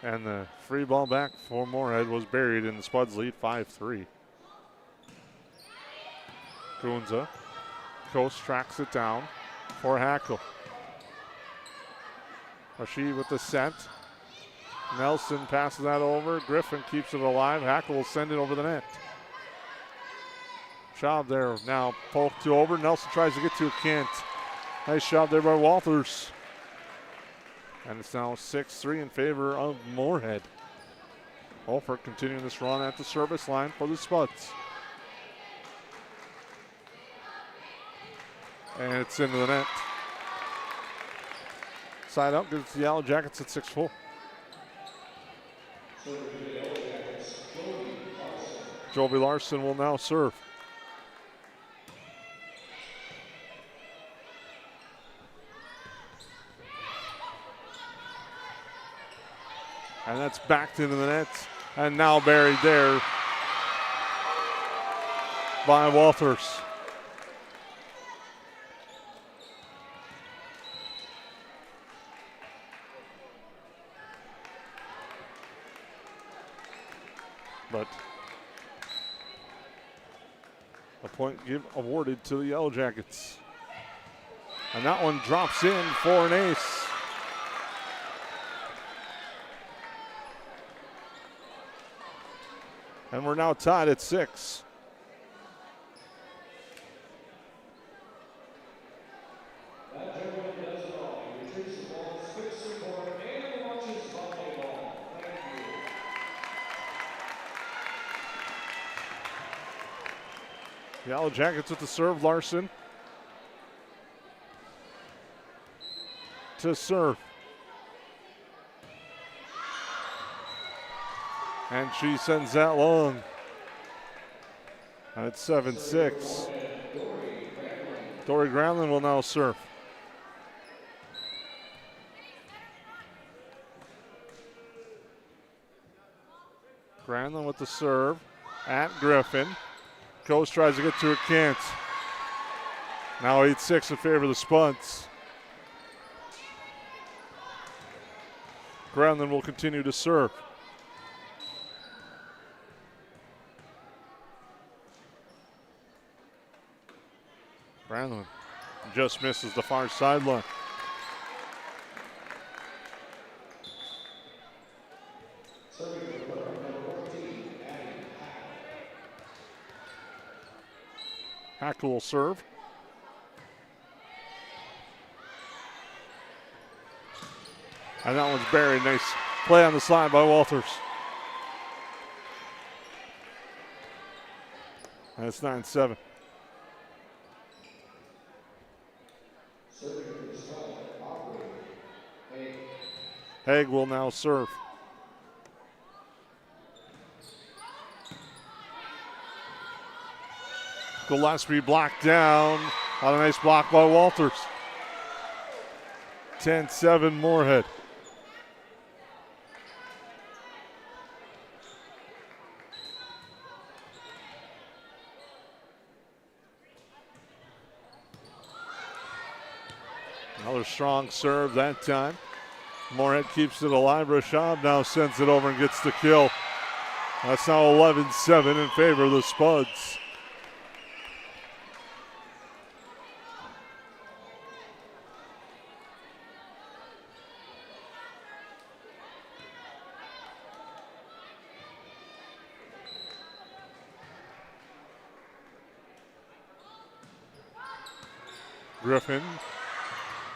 And the free ball back for Moorhead was buried in the Spuds lead 5-3. Kunze. Coast tracks it down for Hackle. Rashid with the set. Nelson passes that over. Griffin keeps it alive. Hackle will send it over the net. Job there now poked to over. Nelson tries to get to it, can't. Nice job there by Walters. And it's now 6-3 in favor of Moorhead. Hofer continuing this run at the service line for the Spuds. And it's into the net. Side up gives the Yellow Jackets at 6-4. Joby Larson will now serve. And that's backed into the net. And now buried there by Walters. But a point awarded to the Yellow Jackets. And that one drops in for an ace. And we're now tied at 6. Yellow Jackets with the serve, Larson. To serve. And she sends that long. And it's 7-6. Dory Granlund will now serve. Granlund with the serve at Griffin. Coast tries to get to it, can't. Now 8-6 in favor of the Spuds. Granlund will continue to serve. Granlund just misses the far sideline. Hackle will serve. And that one's buried. Nice play on the slide by Walters. And it's 9-7. Haig will now serve. Gillespie blocked down on a nice block by Walters. 10-7 Moorhead. Another strong serve that time. Moorhead keeps it alive. Rashad now sends it over and gets the kill. That's now 11-7 in favor of the Spuds. Griffin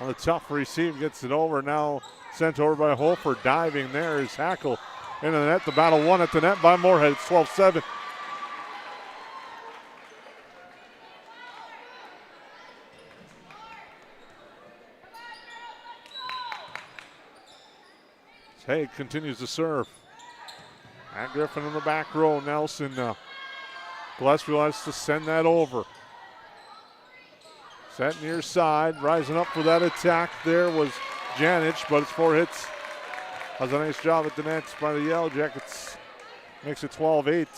on the tough receive, gets it over, now sent over by Holford. Diving there is Hackle into the net. The battle won at the net by Moorhead. It's 12-7. Haig continues to serve. At Griffin in the back row. Nelson now. Gillespie wants to send that over. Set near side, rising up for that attack. There was Janich, but it's 4 hits. Does a nice job at the nets by the Yellowjackets. Makes it 12-8.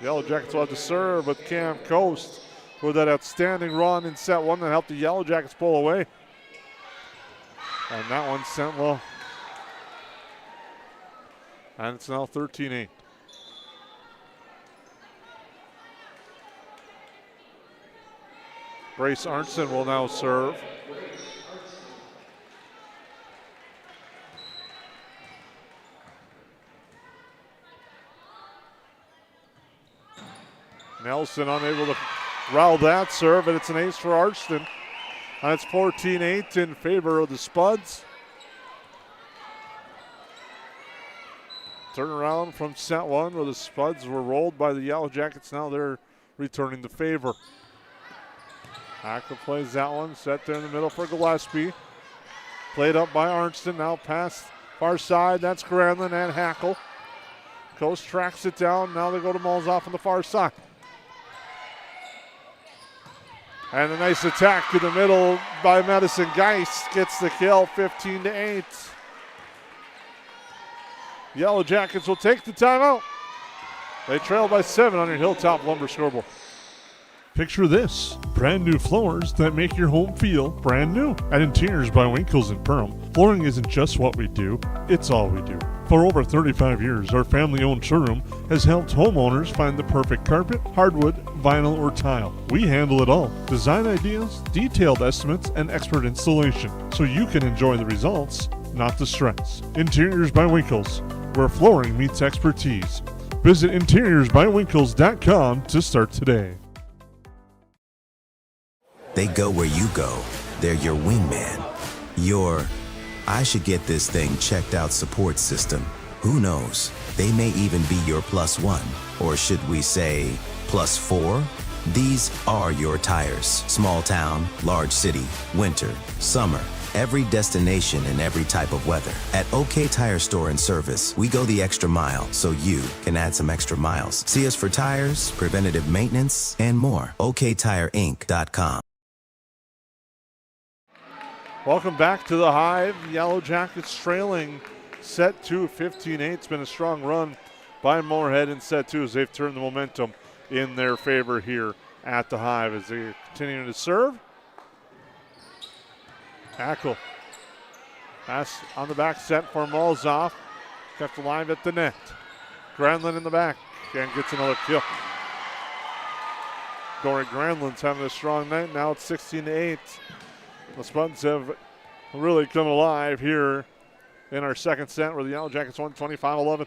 The Yellowjackets will have to serve with Cam Coast with that outstanding run in set one that helped the Yellowjackets pull away. And that one sent low. And it's now 13-8. Brace Arnson will now serve. Nelson unable to route that serve, and it's an ace for Arnston. And it's 14-8 in favor of the Spuds. Turnaround from set one where the Spuds were rolled by the Yellowjackets. Now they're returning the favor. Hackle plays that one, set there in the middle for Gillespie. Played up by Arnston, now past far side, that's Granlund and Hackle. Coast tracks it down, now they go to Mulzoff on the far side. And a nice attack in the middle by Madison Geist gets the kill, 15-8. Yellowjackets will take the timeout. They trail by 7 on your Hilltop Lumber scoreboard. Picture this, brand new floors that make your home feel brand new. At Interiors by Winkles in Perham, flooring isn't just what we do, it's all we do. For over 35 years, our family-owned showroom has helped homeowners find the perfect carpet, hardwood, vinyl, or tile. We handle it all. Design ideas, detailed estimates, and expert installation, so you can enjoy the results, not the stress. Interiors by Winkles, where flooring meets expertise. Visit interiorsbywinkles.com to start today. They go where you go. They're your wingman. Your, I should get this thing checked out support system. Who knows? They may even be your +1. Or should we say +4? These are your tires. Small town, large city, winter, summer. Every destination and every type of weather. At OK Tire Store and Service, we go the extra mile so you can add some extra miles. See us for tires, preventative maintenance, and more. OKTireInc.com. Welcome back to the Hive. Yellowjackets trailing set 2, 15-8. It's been a strong run by Moorhead in set 2 as they've turned the momentum in their favor here at the Hive as they continue to serve. Hackle. Pass on the back set for Malzoff. Kept alive at the net. Granlund in the back and gets another kill. Dory Granlund's having a strong night. Now it's 16-8. The Spuds have really come alive here in our second set where the Yellowjackets won 25-11.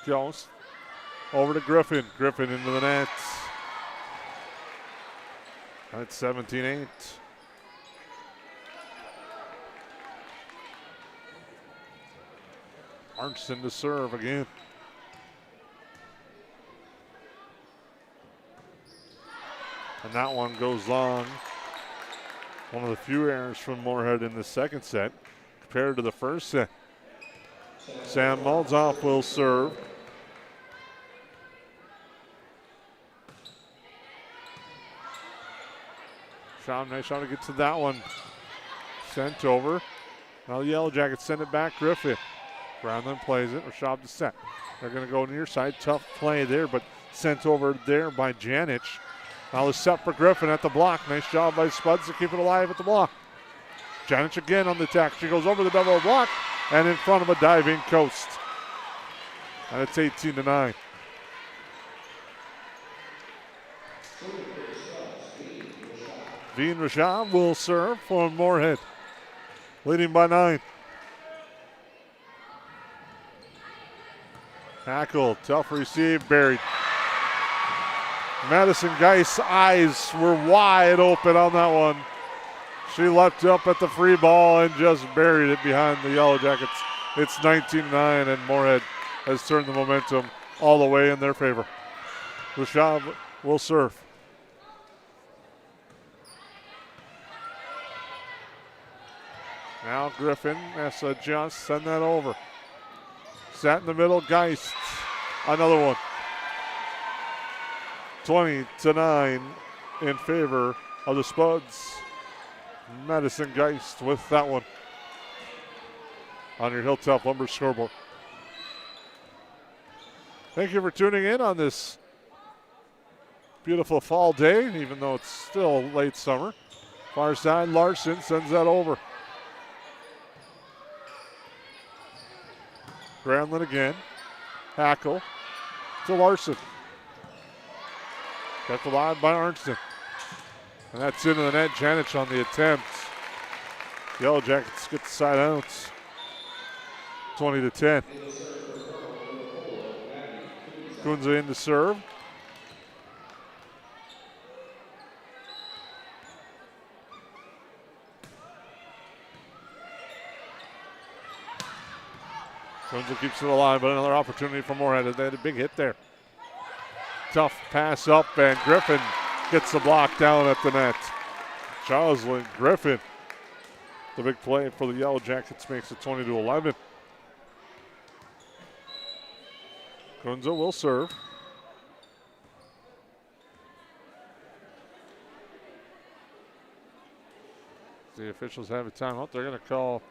Jones over to Griffin. Griffin into the net. That's 17-8. Arnson to serve again. And that one goes long. One of the few errors from Moorhead in the second set compared to the first set. Sam Malzoff will serve. Nice shot to get to that one. Sent over. Now the Yellow Jackets send it back. Griffin. Granlund plays it. Rashab to set. They're going to go near side. Tough play there, but sent over there by Janic. Now the set for Griffin at the block. Nice job by Spuds to keep it alive at the block. Janic again on the attack. She goes over the double block and in front of a diving Coast. And it's 18-9. Dean Rashab will serve for Moorhead, leading by 9. Hackle, tough receive, buried. Madison Geist's eyes were wide open on that one. She leapt up at the free ball and just buried it behind the Yellow Jackets. It's 19-9 and Moorhead has turned the momentum all the way in their favor. Rashab will serve. Now Griffin has to adjust, send that over. Sat in the middle, Geist. Another one. 20-9 in favor of the Spuds. Madison Geist with that one on your Hilltop Lumber scoreboard. Thank you for tuning in on this beautiful fall day, even though it's still late summer. Far side, Larson sends that over. Granlund again. Hackle to Larson. Kept alive by Arnston. And that's into the net. Janic on the attempt. Yellow Jackets get the side out. 20-10. Kunze in to serve. Kunze keeps it alive, but another opportunity for Moorhead. They had a big hit there. Tough pass up, and Griffin gets the block down at the net. Jocelyn Griffin, the big play for the Yellow Jackets, makes it 20-11. Kunze will serve. The officials have a timeout. They're going to call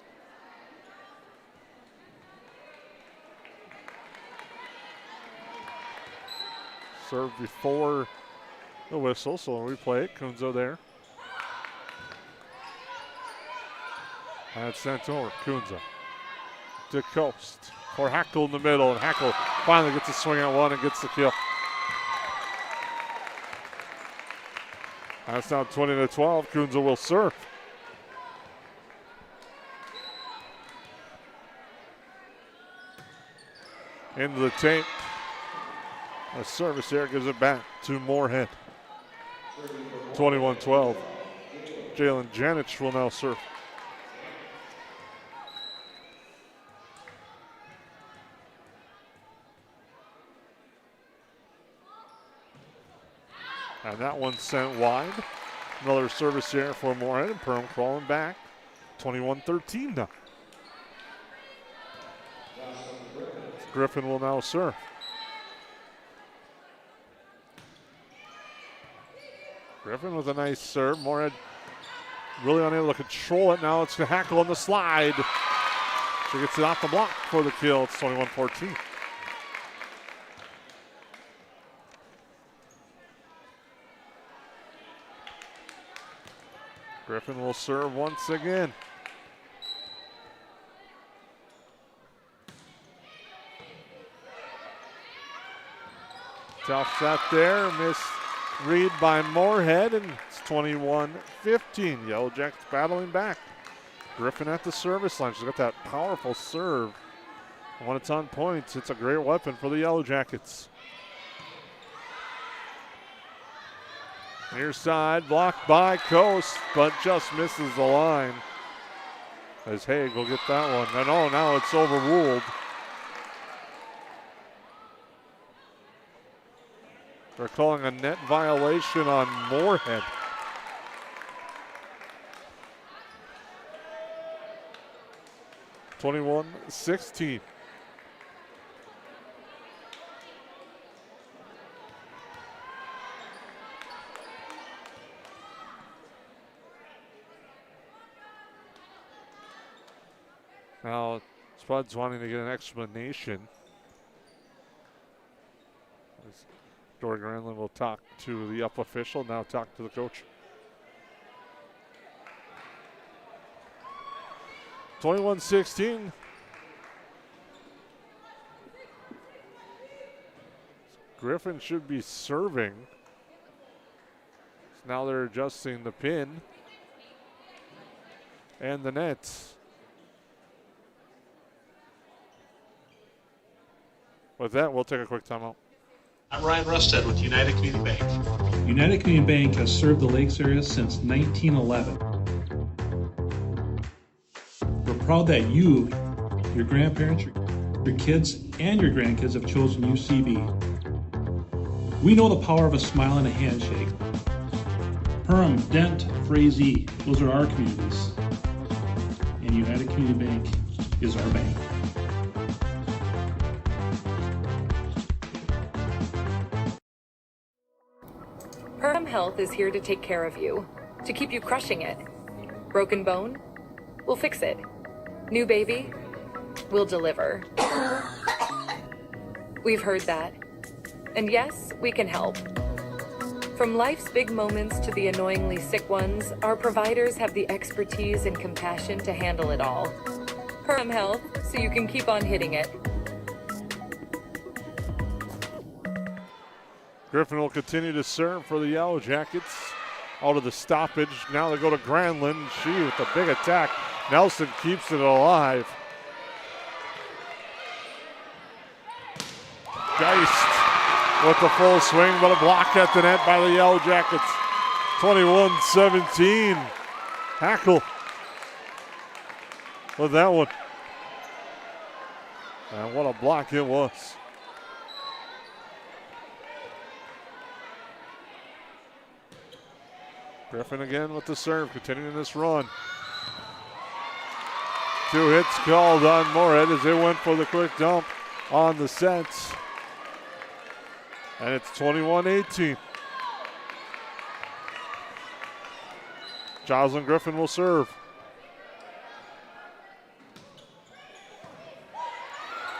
serve before the whistle, so we play it. Kunze there. And it's sent over. Kunze to Coast for Hackle in the middle, and Hackle finally gets a swing at one and gets the kill. That's now 20-12. Kunze will serve. Into the tape. A service there gives it back to Moorhead. 21-12. Jalen Janic will now serve. And that one sent wide. Another service here for Moorhead, and Perham crawling back. 21-13 now. Griffin will now serve. Griffin with a nice serve. Moorhead really unable to control it. Now it's to Hackle on the slide. She gets it off the block for the kill. It's 21-14. Griffin will serve once again. Tough set there. Missed read by Moorhead, and it's 21-15. Yellowjackets battling back. Griffin at the service line. She's got that powerful serve. When it's on points, it's a great weapon for the Yellowjackets. Near side, blocked by Coast, but just misses the line. As Haig will get that one. And oh, now it's overruled. They're calling a net violation on Moorhead. (21-16). Now, Spuds wanting to get an explanation. Dory Granlund will talk to the up official, now talk to the coach. 21-16. Griffin should be serving. So now they're adjusting the pin and the nets. With that, we'll take a quick timeout. I'm Ryan Rusted with United Community Bank. United Community Bank has served the Lakes area since 1911. We're proud that you, your grandparents, your kids, and your grandkids have chosen UCB. We know the power of a smile and a handshake. Perham, Dent, Frazee, those are our communities. And United Community Bank is our bank. Perham Health is here to take care of you, to keep you crushing it. Broken bone? We'll fix it. New baby? We'll deliver. We've heard that. And yes, we can help. From life's big moments to the annoyingly sick ones, our providers have the expertise and compassion to handle it all. Perham Health, so you can keep on hitting it. Griffin will continue to serve for the Yellowjackets. Out of the stoppage. Now they go to Granlund. She with a big attack. Nelson keeps it alive. Geist with the full swing, but a block at the net by the Yellowjackets. 21-17. Hackle with that one. And what a block it was. Griffin again with the serve, continuing this run. 2 hits called on Moorhead as they went for the quick dump on the sets. And it's 21-18. Jocelyn Griffin will serve.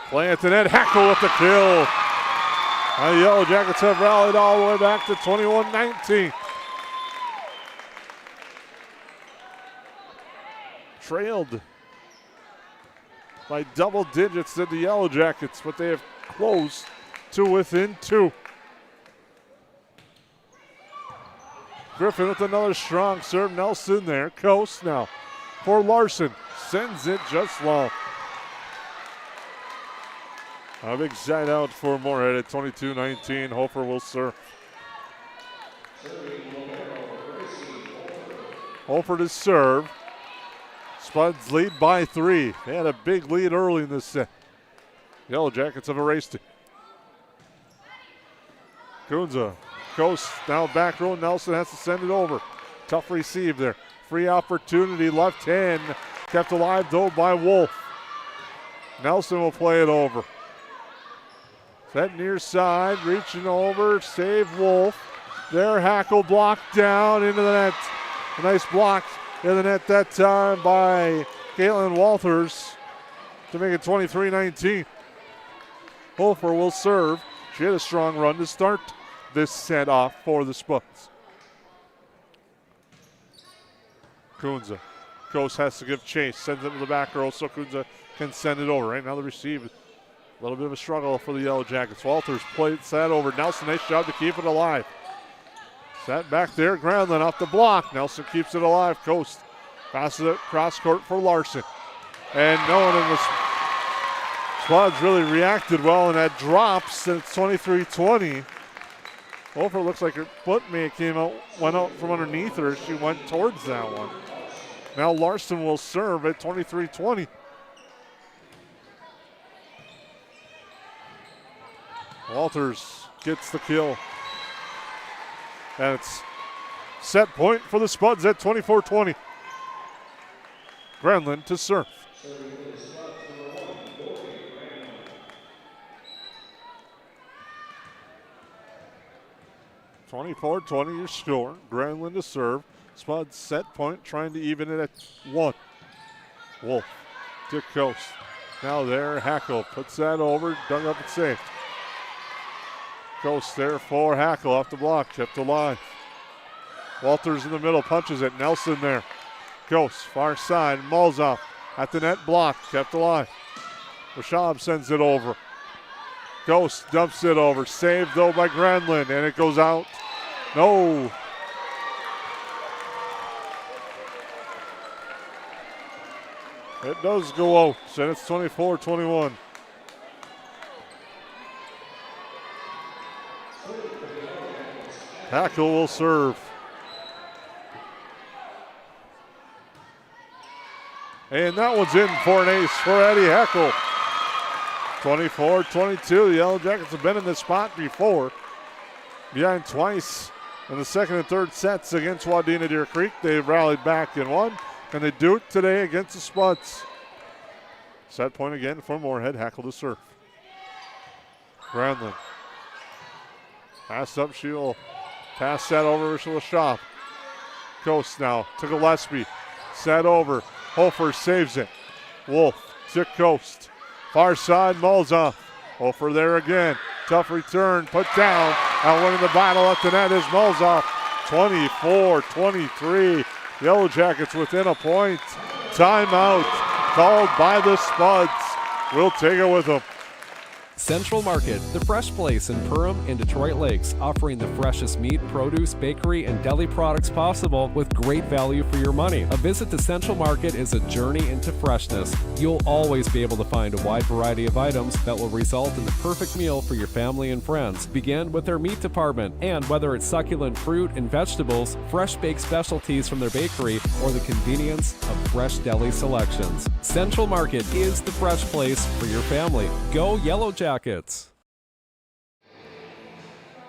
Playing at the net, Hackle with the kill. And the Yellowjackets have rallied all the way back to 21-19. Trailed by double digits to the Yellowjackets, but they have closed to within 2. Griffin with another strong serve. Nelson there. Coast now for Larson. Sends it just long. A big side out for Moorhead at 22-19. Hofer will serve. Hofer to serve. Spuds lead by 3. They had a big lead early in this set. Yellowjackets have erased it. Kunza, Coast now back row. Nelson has to send it over. Tough receive there. Free opportunity, left hand. Kept alive though by Wolf. Nelson will play it over. Set near side, reaching over, save Wolf. There, Hackle blocked down into the net. A nice block in the net that time by Caitlin Walters to make it 23-19. Hofer will serve. She had a strong run to start this set off for the Spuds. Kunza. Coast has to give chase. Sends it to the back row so Kunza can send it over. Right now the receive. A little bit of a struggle for the Yellow Jackets. Walters played that over. Nelson, nice job to keep it alive. Set back there. Granlund off the block. Nelson keeps it alive. Coast passes it cross court for Larson. And no one in the Spuds really reacted well, and that drops, and it's 23-20. Hofer looks like her foot may have went out from underneath her. She went towards that one. Now Larson will serve at 23-20. Walters gets the kill. And it's set point for the Spuds at 24-20. Granlund to serve. 24-20 your score. Granlund to serve. Spuds set point, trying to even it at 1. Wolf to Coast. Now there, Hackle puts that over, dug up and saved. Coast there for Hackle off the block, kept alive. Walters in the middle, punches it. Nelson there. Coast, far side, Malzoff at the net, block, kept alive. Rashab sends it over. Ghost dumps it over. Saved though by Granlund, and it goes out. No. It does go out, and it's 24-21. Hackle will serve. And that one's in for an ace for Eddie Hackle. 24-22. The Yellow Jackets have been in this spot before. Behind twice in the second and third sets against Wadena Deer Creek. They've rallied back and won, and they do it today against the Spuds. Set point again for Moorhead. Hackle to serve. Granlund. Pass up. She will pass that over to Lashop. Coast now to Gillespie. Set over. Hofer saves it. Wolf to Coast. Far side, Malzoff. Hofer there again. Tough return, put down. Out winning the battle at the net is Malzoff. 24-23. Yellow Jackets within a point. Timeout called by the Spuds. We'll take it with them. Central Market, the fresh place in Perham and Detroit Lakes, offering the freshest meat, produce, bakery, and deli products possible with great value for your money. A visit to Central Market is a journey into freshness. You'll always be able to find a wide variety of items that will result in the perfect meal for your family and friends. Begin with their meat department, and whether it's succulent fruit and vegetables, fresh baked specialties from their bakery, or the convenience of fresh deli selections. Central Market is the fresh place for your family. Go Yellow Jackets.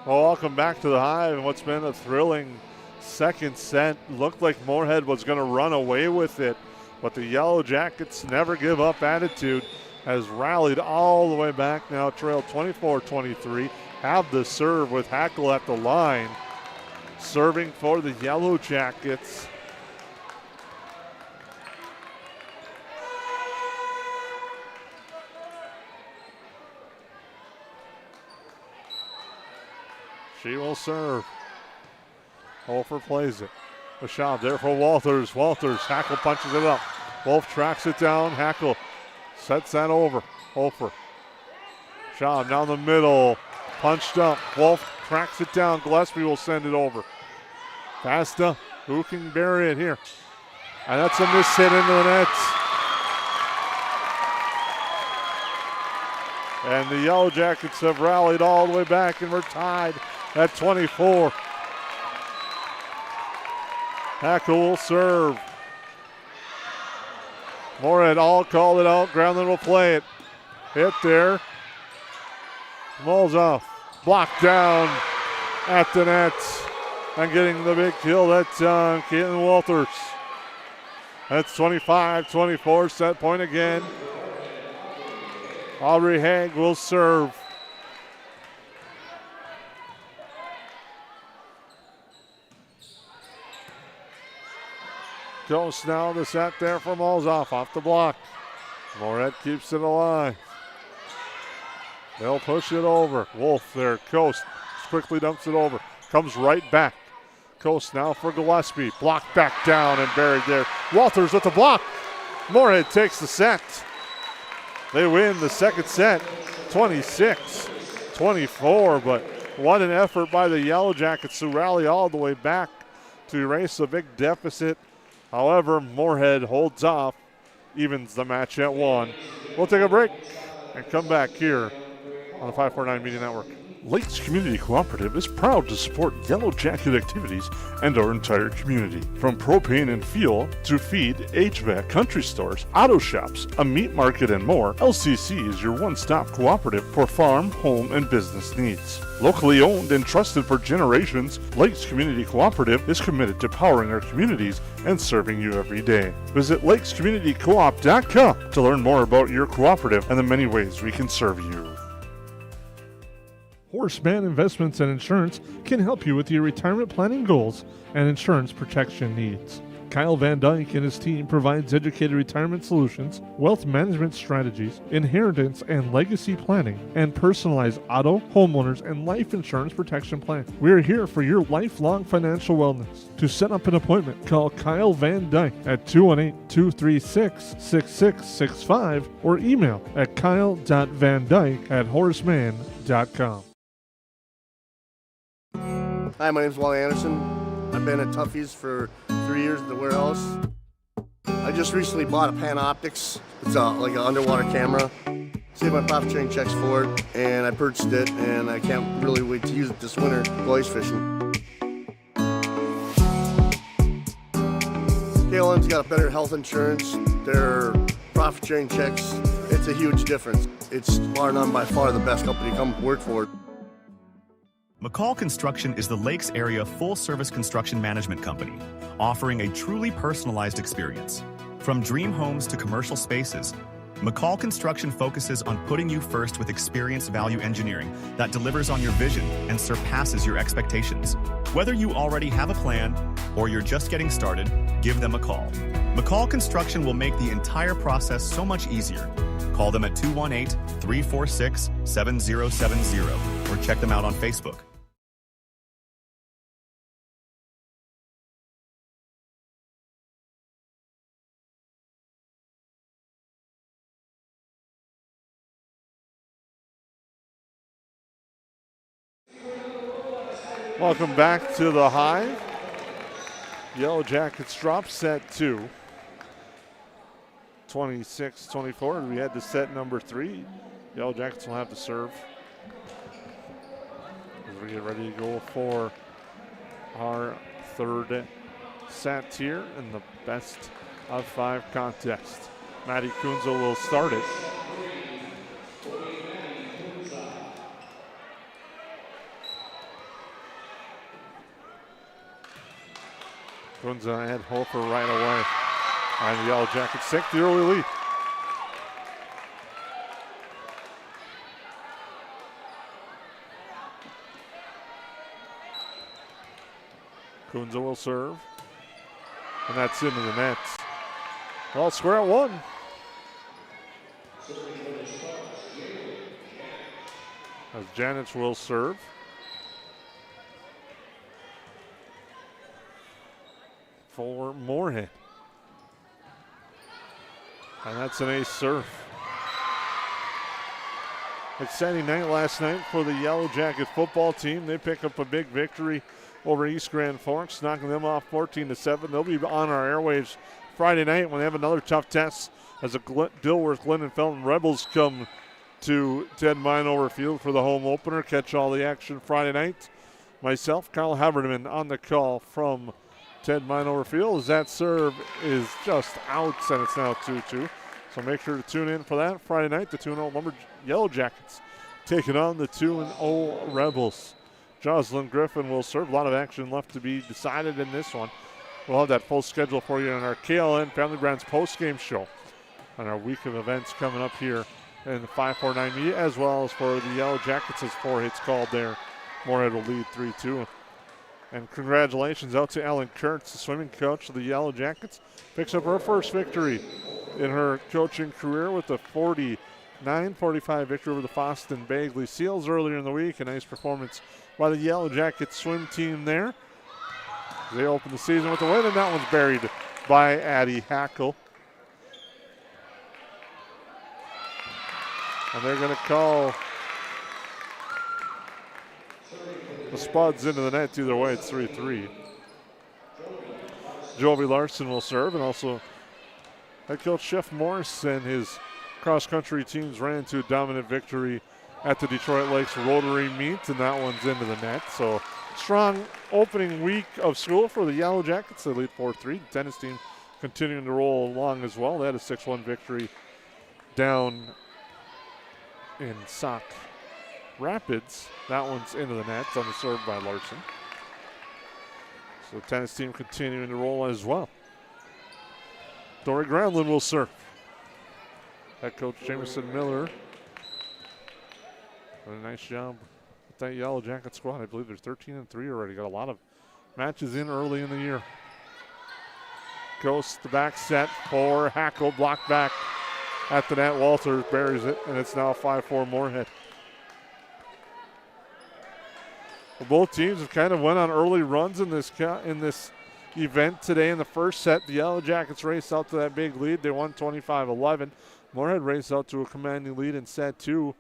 Well, welcome back to the Hive, and what's been a thrilling second set. Looked like Moorhead was going to run away with it, but the Yellow Jackets never give up attitude has rallied all the way back now, trail 24-23. Have the serve with Hackle at the line. Serving for the Yellow Jackets. She will serve. Hofer plays it. A shot there for Walters. Walters, Hackle punches it up. Wolf tracks it down. Hackle sets that over. Hofer. Shot down the middle. Punched up. Wolf tracks it down. Gillespie will send it over. Passed up. Who can bury it here? And that's a miss hit into the net. And the Yellow Jackets have rallied all the way back, and we're tied at 24. Hackle will serve. Moorhead all called it out. Granlund will play it. Hit there. Malzoff blocked down at the net. And getting the big kill, that's Caitlin Walters. That's 25-24. Set point again. Aubrey Haig will serve. Coast now the set there for Molzoff off the block. Moorhead keeps it alive. They'll push it over. Wolf there. Coast quickly dumps it over. Comes right back. Coast now for Gillespie. Blocked back down and buried there. Walters with the block. Moorhead takes the set. They win the second set, 26-24. But what an effort by the Yellowjackets to rally all the way back to erase a big deficit. However, Moorhead holds off, evens the match at 1. We'll take a break and come back here on the 549 Media Network. Lakes Community Cooperative is proud to support Yellow Jacket activities and our entire community. From propane and fuel to feed, HVAC, country stores, auto shops, a meat market, and more, LCC is your one-stop cooperative for farm, home, and business needs. Locally owned and trusted for generations, Lakes Community Cooperative is committed to powering our communities and serving you every day. Visit lakescommunitycoop.com to learn more about your cooperative and the many ways we can serve you. Horseman Investments and Insurance can help you with your retirement planning goals and insurance protection needs. Kyle Van Dyke and his team provides educated retirement solutions, wealth management strategies, inheritance and legacy planning, and personalized auto, homeowners, and life insurance protection plan. We are here for your lifelong financial wellness. To set up an appointment, call Kyle Van Dyke at 218-236-6665 or email at kyle.vandyke@horseman.com. Hi, my name's Wally Anderson. I've been at Tuffy's for 3 years at the warehouse. I just recently bought a Panoptics. It's like an underwater camera. Saved my profit sharing checks for it, and I purchased it, and I can't really wait to use it this winter go ice fishing. KLM's got a better health insurance. Their profit sharing checks, it's a huge difference. It's bar none by far the best company to come work for. McCall Construction is the Lakes area full-service construction management company, offering a truly personalized experience. From dream homes to commercial spaces, McCall Construction focuses on putting you first with experienced value engineering that delivers on your vision and surpasses your expectations. Whether you already have a plan or you're just getting started, give them a call. McCall Construction will make the entire process so much easier. Call them at 218-346-7070 or check them out on Facebook. Welcome back to the Hive. Yellowjackets drop set 2. 26-24. We had to set number 3. Yellowjackets will have to serve as we get ready to go for our third set here in the best of 5 contest. Maddie Kunzel will start it. Kunza and Hofer right away. And the Yellowjackets take the early lead. Kunza will serve. And that's into the net. Well, square at 1. As Janich will serve. For Moorhead. And that's an ace serve. Exciting night last night for the Yellow Jacket football team. They pick up a big victory over East Grand Forks, knocking them off 14-7. They'll be on our airwaves Friday night when they have another tough test as the Dilworth, Glen, and Felton Rebels come to Ted Minover Field for the home opener. Catch all the action Friday night. Myself, Kyle Haverman, on the call from Ted Minover Field as that serve is just out, and it's now 2-2. So make sure to tune in for that Friday night. The 2-0 Lumber Yellowjackets taking on the 2-0 Rebels. Jocelyn Griffin will serve. A lot of action left to be decided in this one. We'll have that full schedule for you on our KLN Family Brands post-game show on our week of events coming up here in the 549 Media, as well as for the Yellowjackets as 4 hits called there. Moorhead will lead 3-2. And congratulations out to Ellen Kurtz, the swimming coach of the Yellow Jackets. Picks up her first victory in her coaching career with a 49-45 victory over the Foston Bagley Seals earlier in the week. A nice performance by the Yellow Jackets swim team there. They open the season with a win, and that one's buried by Addie Hackle. And they're going to call the Spuds into the net. Either way, it's 3-3. Jovi Larson will serve, and also head coach Chef Morris and his cross-country teams ran to a dominant victory at the Detroit Lakes Rotary meet, and that one's into the net. So strong opening week of school for the Yellow Jackets. They lead 4-3. The tennis team continuing to roll along as well. They had a 6-1 victory down in Sauk Rapids. That one's into the net on the serve by Larson. So the tennis team continuing to roll as well. Dory Granlund will serve. Head coach Jameson Miller did a nice job with that Yellow Jacket squad. I believe they're 13-3 already. Got a lot of matches in early in the year. Goes the back set for Hackle, blocked back at the net. Walters buries it, and it's now 5-4 Moorhead. Well, both teams have kind of went on early runs in this event today. In the first set, the Yellow Jackets raced out to that big lead. They won 25-11. Moorhead raced out to a commanding lead in set 2,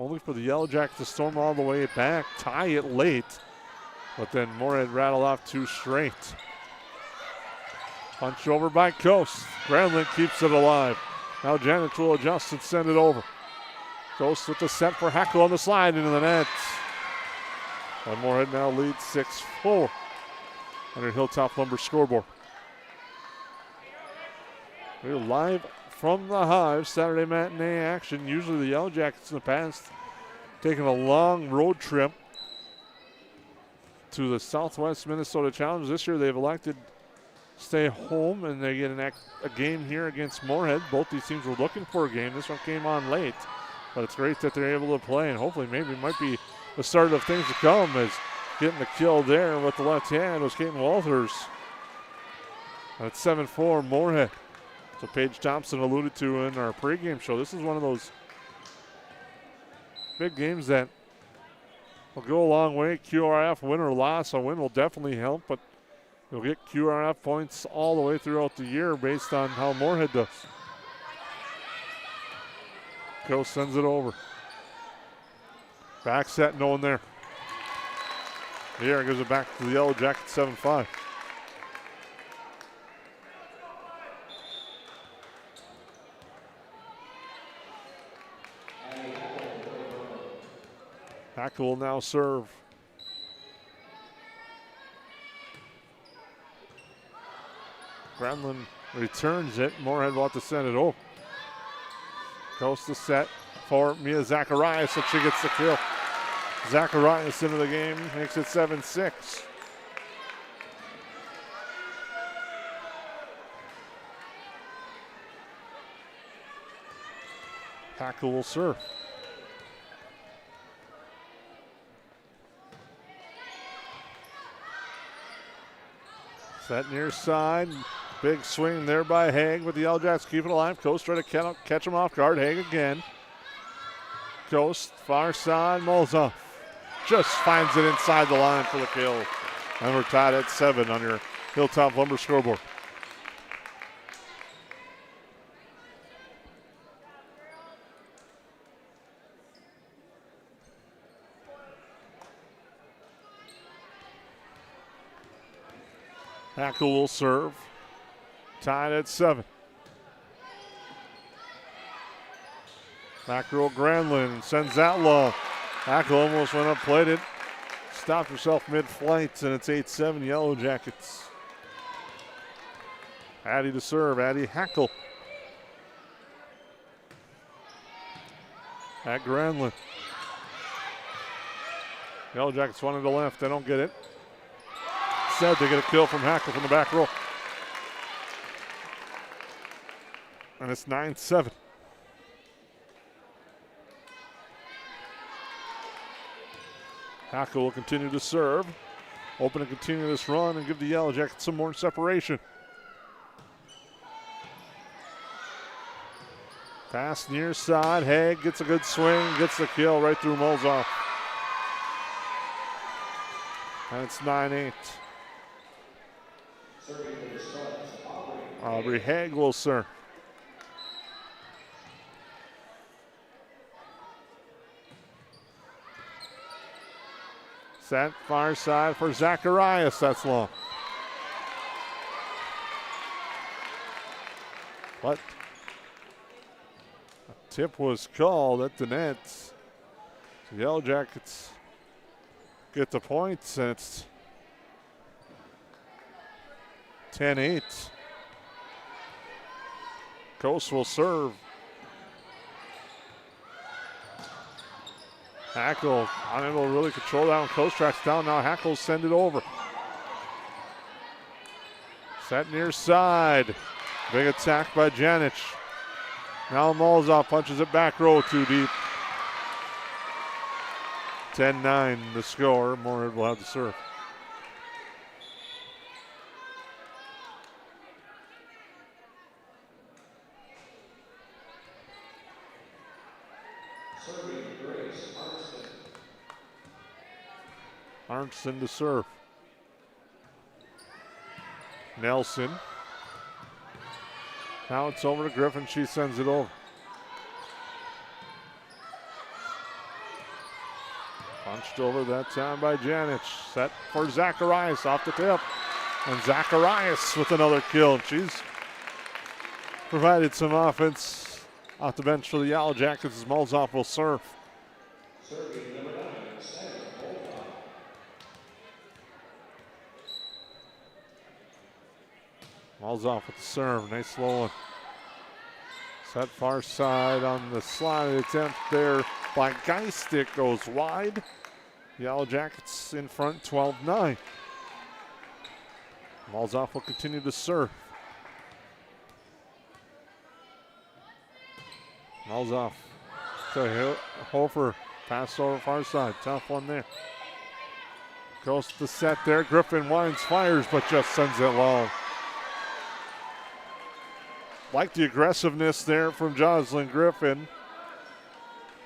only for the Yellow Jackets to storm all the way back, tie it late, but then Moorhead rattled off 2 straight. Punch over by Coast. Granlund keeps it alive. Now Janet will adjust and send it over. Coast with the set for Hackle on the slide into the net. And Moorhead now leads 6-4 on your Hilltop Lumber scoreboard. We're live from the Hive Saturday matinee action. Usually the Yellow Jackets in the past taking a long road trip to the Southwest Minnesota Challenge. This year they've elected to stay home, and they get a game here against Moorhead. Both these teams were looking for a game. This one came on late, but it's great that they're able to play, and hopefully maybe it might be the start of things to come, as getting the kill there with the left hand was Caden Walters. And it's 7-4 Moorhead. So Paige Thompson alluded to in our pregame show. This is one of those big games that will go a long way. QRF win or loss. A win will definitely help, but you'll get QRF points all the way throughout the year based on how Moorhead does. Coast sends it over. Back set, no one there. Here gives it back to the Yellow Jackets, 7-5. Hackle will now serve. Granlund returns it. Moorhead will have to send it over. Goes to set for Mia Zacharias, and she gets the kill. Zacharias into the game, makes it 7-6. Hackle will serve. Set near side. Big swing there by Haig, with the Yellow Jacks keep it alive. Coast try to catch him off guard. Haig again. Coast, far side, Molzoff just finds it inside the line for the kill. And we're tied at 7 on your Hilltop Lumber scoreboard. Hackle will serve. Tied at 7. Back row Granlund sends that low. Hackle almost went up, played it. Stopped herself mid-flight, and it's 8-7 Yellow Jackets. Addie to serve, Addie Hackle. At Granlund. Yellow Jackets one to the left, they don't get it. Said they get a kill from Hackle from the back row. And it's 9-7. Hackle will continue to serve. Open and continue this run and give the Yellow Jackets some more separation. Pass near side. Haig gets a good swing, gets the kill right through Molzoff. And it's 9-8. Aubrey Haig will serve. Set far side for Zacharias. That's long. But a tip was called at the net. The Yellow Jackets get the points, and it's 10-8. Coast will serve. Hackle unable to really control that one. Coast tracks down now. Hackle send it over. Set near side. Big attack by Janic. Now Molzoff punches it back row too deep. 10-9 the score. Moorhead will have to serve. Arnson to serve. Nelson. Now it's over to Griffin. She sends it over. Punched over that time by Janic. Set for Zacharias off the tip. And Zacharias with another kill. And she's provided some offense off the bench for the Yellow Jackets as Molzoff will serve. Molzoff with the serve. Nice slow one. Set far side on the slide attempt there by Geistick goes wide. Yellow Jackets in front 12-9. Molzoff will continue to serve. Molzoff to Hofer. Pass over far side. Tough one there. Goes to the set there. Griffin winds, fires, but just sends it long. Like the aggressiveness there from Jocelyn Griffin.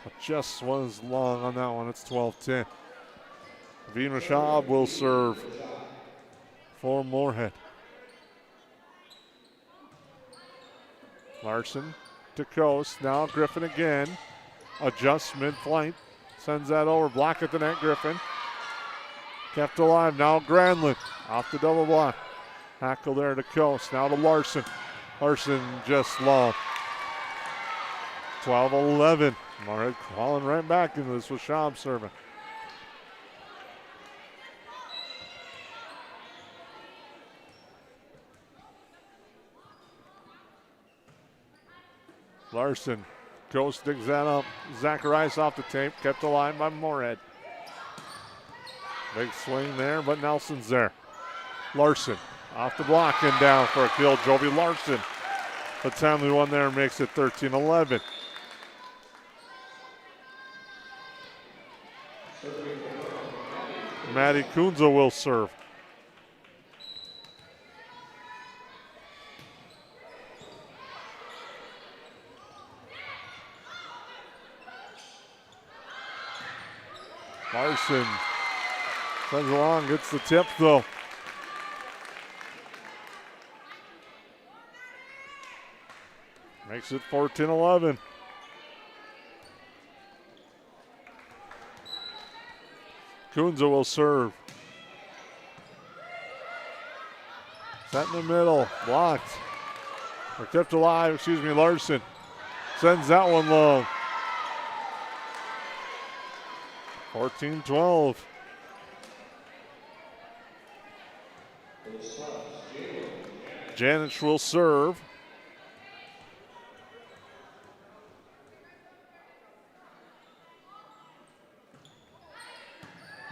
But just was long on that one. It's 12-10. Vina Schaub will serve for Moorhead. Larson to Coast. Now Griffin again. Adjusts mid-flight. Sends that over. Block at the net, Griffin. Kept alive. Now Granlund off the double block. Hackle there to Coast. Now to Larson. Larson just long. 12-11. Moorhead crawling right back into this with Schaub serving. Larson. Ghost digs that up. Zacharias off the tape. Kept alive by Moorhead. Big swing there, but Nelson's there. Larson off the block and down for a kill. Jovi Larson. The timely one there makes it 13-11. Maddie Kunze will serve. Larson sends along, gets the tip though. Makes it 14-11. Kunze will serve. Set in the middle, blocked. Or kept alive, Larson. Sends that one long. 14-12. Janic will serve.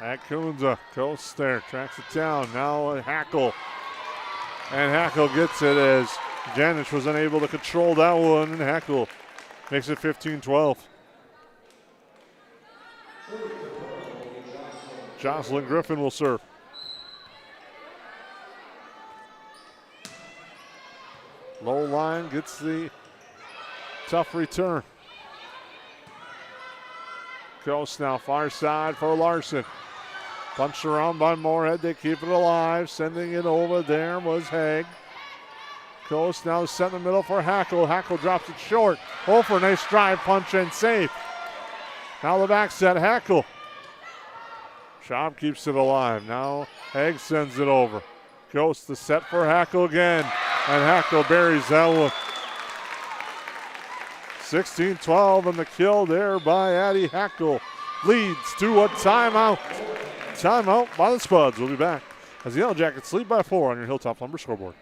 At Kunze, Coast there, tracks it down. Now a Hackle. And Hackle gets it as Janic was unable to control that one. And Hackle makes it 15-12. Jocelyn Griffin will serve. Low line gets the tough return. Coast now far side for Larson. Punched around by Moorhead. They keep it alive. Sending it over there was Haig. Coast now set in the middle for Hackle. Hackle drops it short. Hofer, nice drive, punch, and save. Now the back set, Hackle. Schaub keeps it alive. Now Haig sends it over. Coast the set for Hackle again. And Hackle buries that one. 16-12 and the kill there by Addie Hackle leads to a timeout. Timeout by the Spuds. We'll be back as the Yellowjackets lead by 4 on your Hilltop Lumber scoreboard.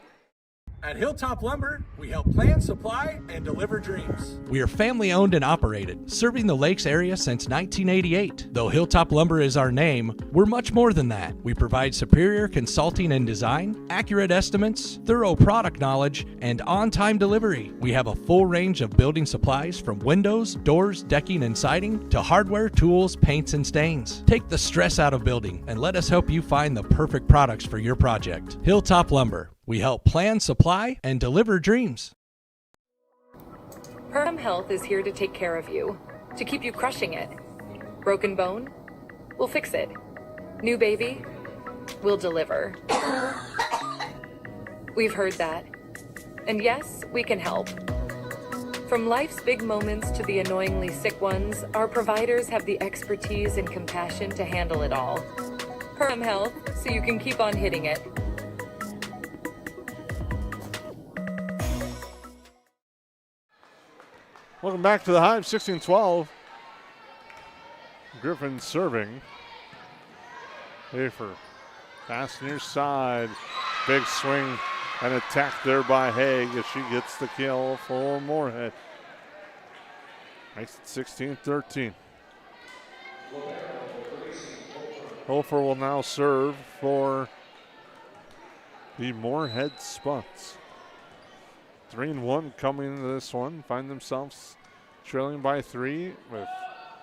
At Hilltop Lumber, we help plan, supply, and deliver dreams. We are family owned and operated, serving the Lakes area since 1988. Though Hilltop Lumber is our name, we're much more than that. We provide superior consulting and design, accurate estimates, thorough product knowledge, and on-time delivery. We have a full range of building supplies from windows, doors, decking, and siding to hardware, tools, paints, and stains. Take the stress out of building and let us help you find the perfect products for your project. Hilltop Lumber. We help plan, supply, and deliver dreams. Perham Health is here to take care of you, to keep you crushing it. Broken bone? We'll fix it. New baby? We'll deliver. We've heard that. And yes, we can help. From life's big moments to the annoyingly sick ones, our providers have the expertise and compassion to handle it all. Perham Health, so you can keep on hitting it. Welcome back to the Hive, 16-12. Griffin serving. Hafer. Pass near side. Big swing and attack there by Haig as she gets the kill for Moorhead. Makes it 16-13. Hofer will now serve for the Moorhead Spuds. 3-1 coming into this one. Find themselves trailing by 3 with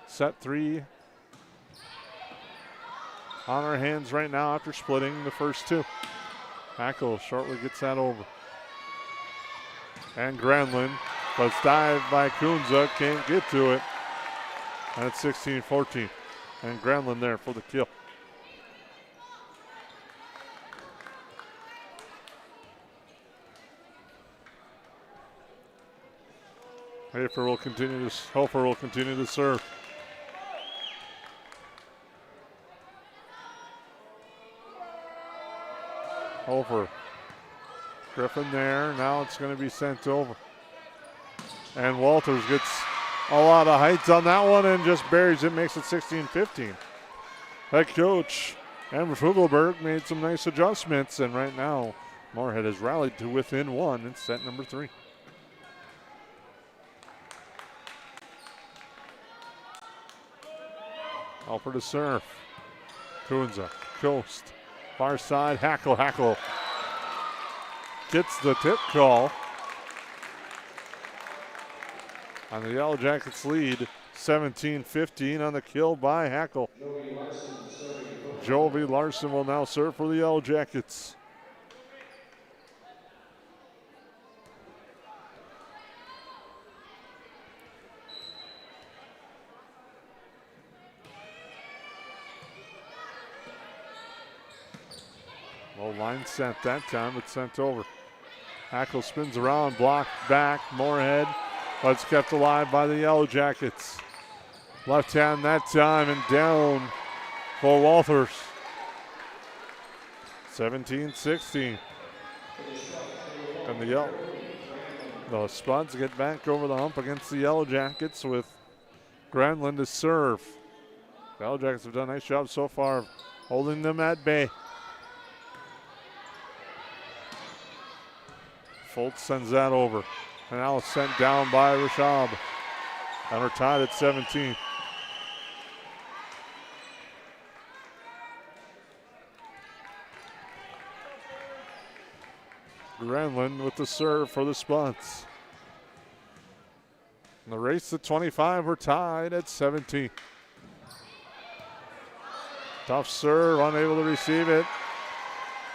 set 3 on our hands right now after splitting the first 2. Hackle shortly gets that over. And Granlund, but it's dived by Kunza, can't get to it. And it's 16-14. And Granlund there for the kill. Hofer will continue to serve. Hofer. Griffin there. Now it's going to be sent over. And Walters gets a lot of height on that one and just buries it, makes it 16-15. Head coach Amber Fugelberg made some nice adjustments, and right now Moorhead has rallied to within 1 in set number 3. Alper to serve. Kunza, Coast, far side, Hackle. Hackle gets the tip call. On the Yellowjackets lead, 17-15 on the kill by Hackle. Jovi Larson will now serve for the Yellowjackets. Low line sent that time, but sent over. Hackle spins around, blocked back, Moorhead, but it's kept alive by the Yellowjackets. Left hand that time and down for Walters. 17-16. And the Spuds get back over the hump against the Yellowjackets with Granlund to serve. The Yellowjackets have done a nice job so far of holding them at bay. Fultz sends that over. And now it's sent down by Rashab. And we're tied at 17. Granlund with the serve for the Spuds. In the race to 25, we're tied at 17. Tough serve, unable to receive it.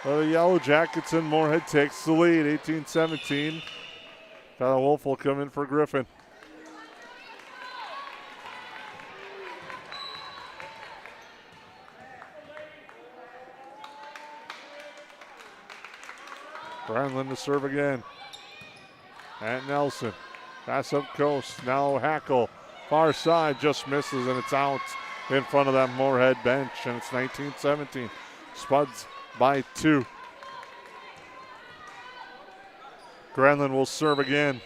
The Yellowjackets and Moorhead takes the lead, 18-17. Tyler Wolf will come in for Griffin. Granlund to serve again. And Nelson. Pass up coast. Now Hackle. Far side just misses, and it's out in front of that Moorhead bench, and it's 19-17. Spuds by 2. Granlund will serve again.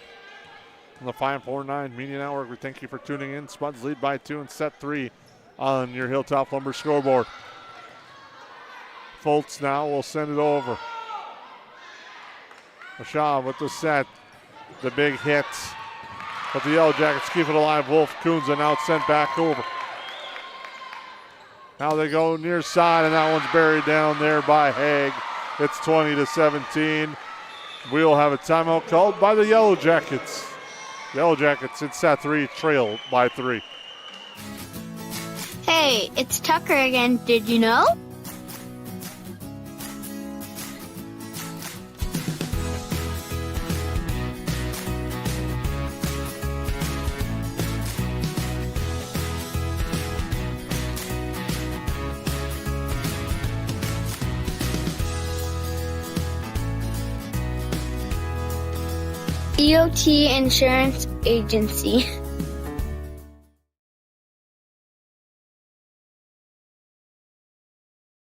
On the 5-4-9 Media Network, we thank you for tuning in. Spuds lead by 2 in set 3 on your Hilltop Lumber scoreboard. Fultz now will send it over. Mashaw with the set. The big hit. But the Yellowjackets keep it alive. Wolf Kunza now sent back over. Now they go near side, and that one's buried down there by Haig. It's 20-17. We'll have a timeout called by the Yellowjackets. Yellowjackets in set 3 trail by 3. Hey, it's Tucker again. Did you know? EOT Insurance Agency.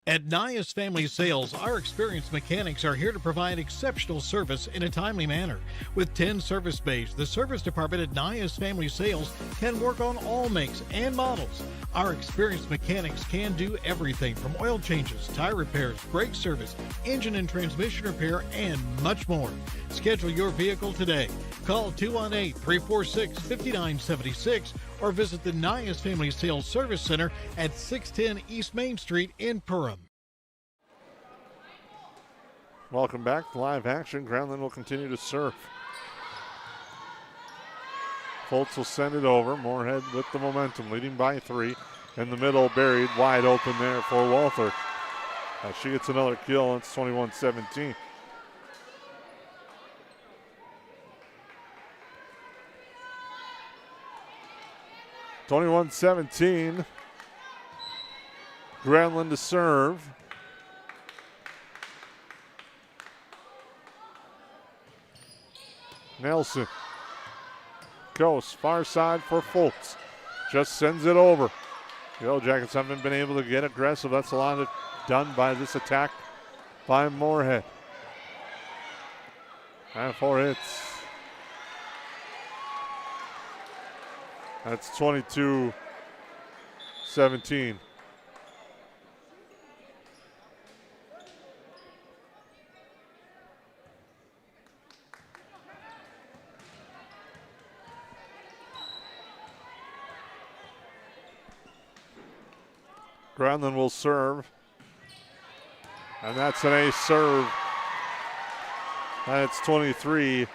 At Nias Family Sales, our experienced mechanics are here to provide exceptional service in a timely manner. With 10 service bays, the service department at Nias Family Sales can work on all makes and models. Our experienced mechanics can do everything from oil changes, tire repairs, brake service, engine and transmission repair, and much more. Schedule your vehicle today. Call 218-346-5976 or visit the Nias Family Sales Service Center at 610 East Main Street in Perham. Welcome back to live action. Granlund will continue to serve. Fultz will send it over. Moorhead with the momentum, leading by 3. In the middle, buried wide open there for Walther. She gets another kill, and it's 21-17. Granlund to serve. Nelson goes far side for Fultz. Just sends it over. The Yellowjackets haven't been able to get aggressive. That's a lot done by this attack by Moorhead. And 4 hits. That's 22-17. Granlund will serve. And that's an ace serve. That's 23-17.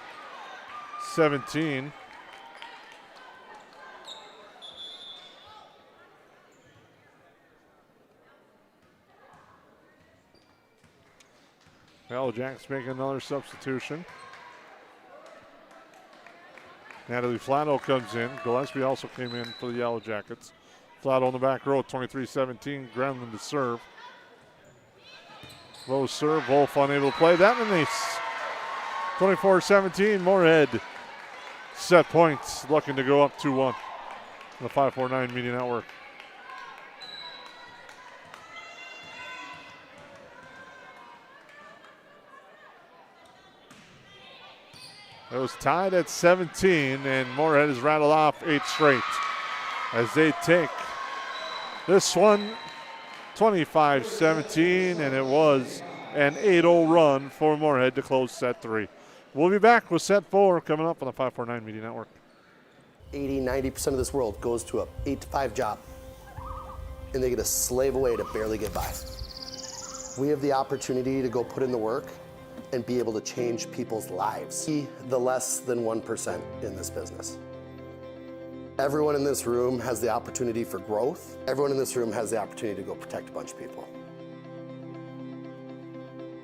Yellowjackets making another substitution. Natalie Flatto comes in. Gillespie also came in for the Yellowjackets. Flatto on the back row, 23-17. Granlund to serve. Low serve, Wolf unable to play that, and an ace. 24-17, Moorhead. Set points, looking to go up 2-1 on the 549 Media Network. It was tied at 17, and Moorhead has rattled off 8 straight as they take this one 25-17, and it was an 8-0 run for Moorhead to close set 3. We'll be back with set 4 coming up on the 549 Media Network. 80-90% of this world goes to a 8-to-5 job, and they get to slave away to barely get by. We have the opportunity to go put in the work and be able to change people's lives. Be the less than 1% in this business. Everyone in this room has the opportunity for growth. Everyone in this room has the opportunity to go protect a bunch of people.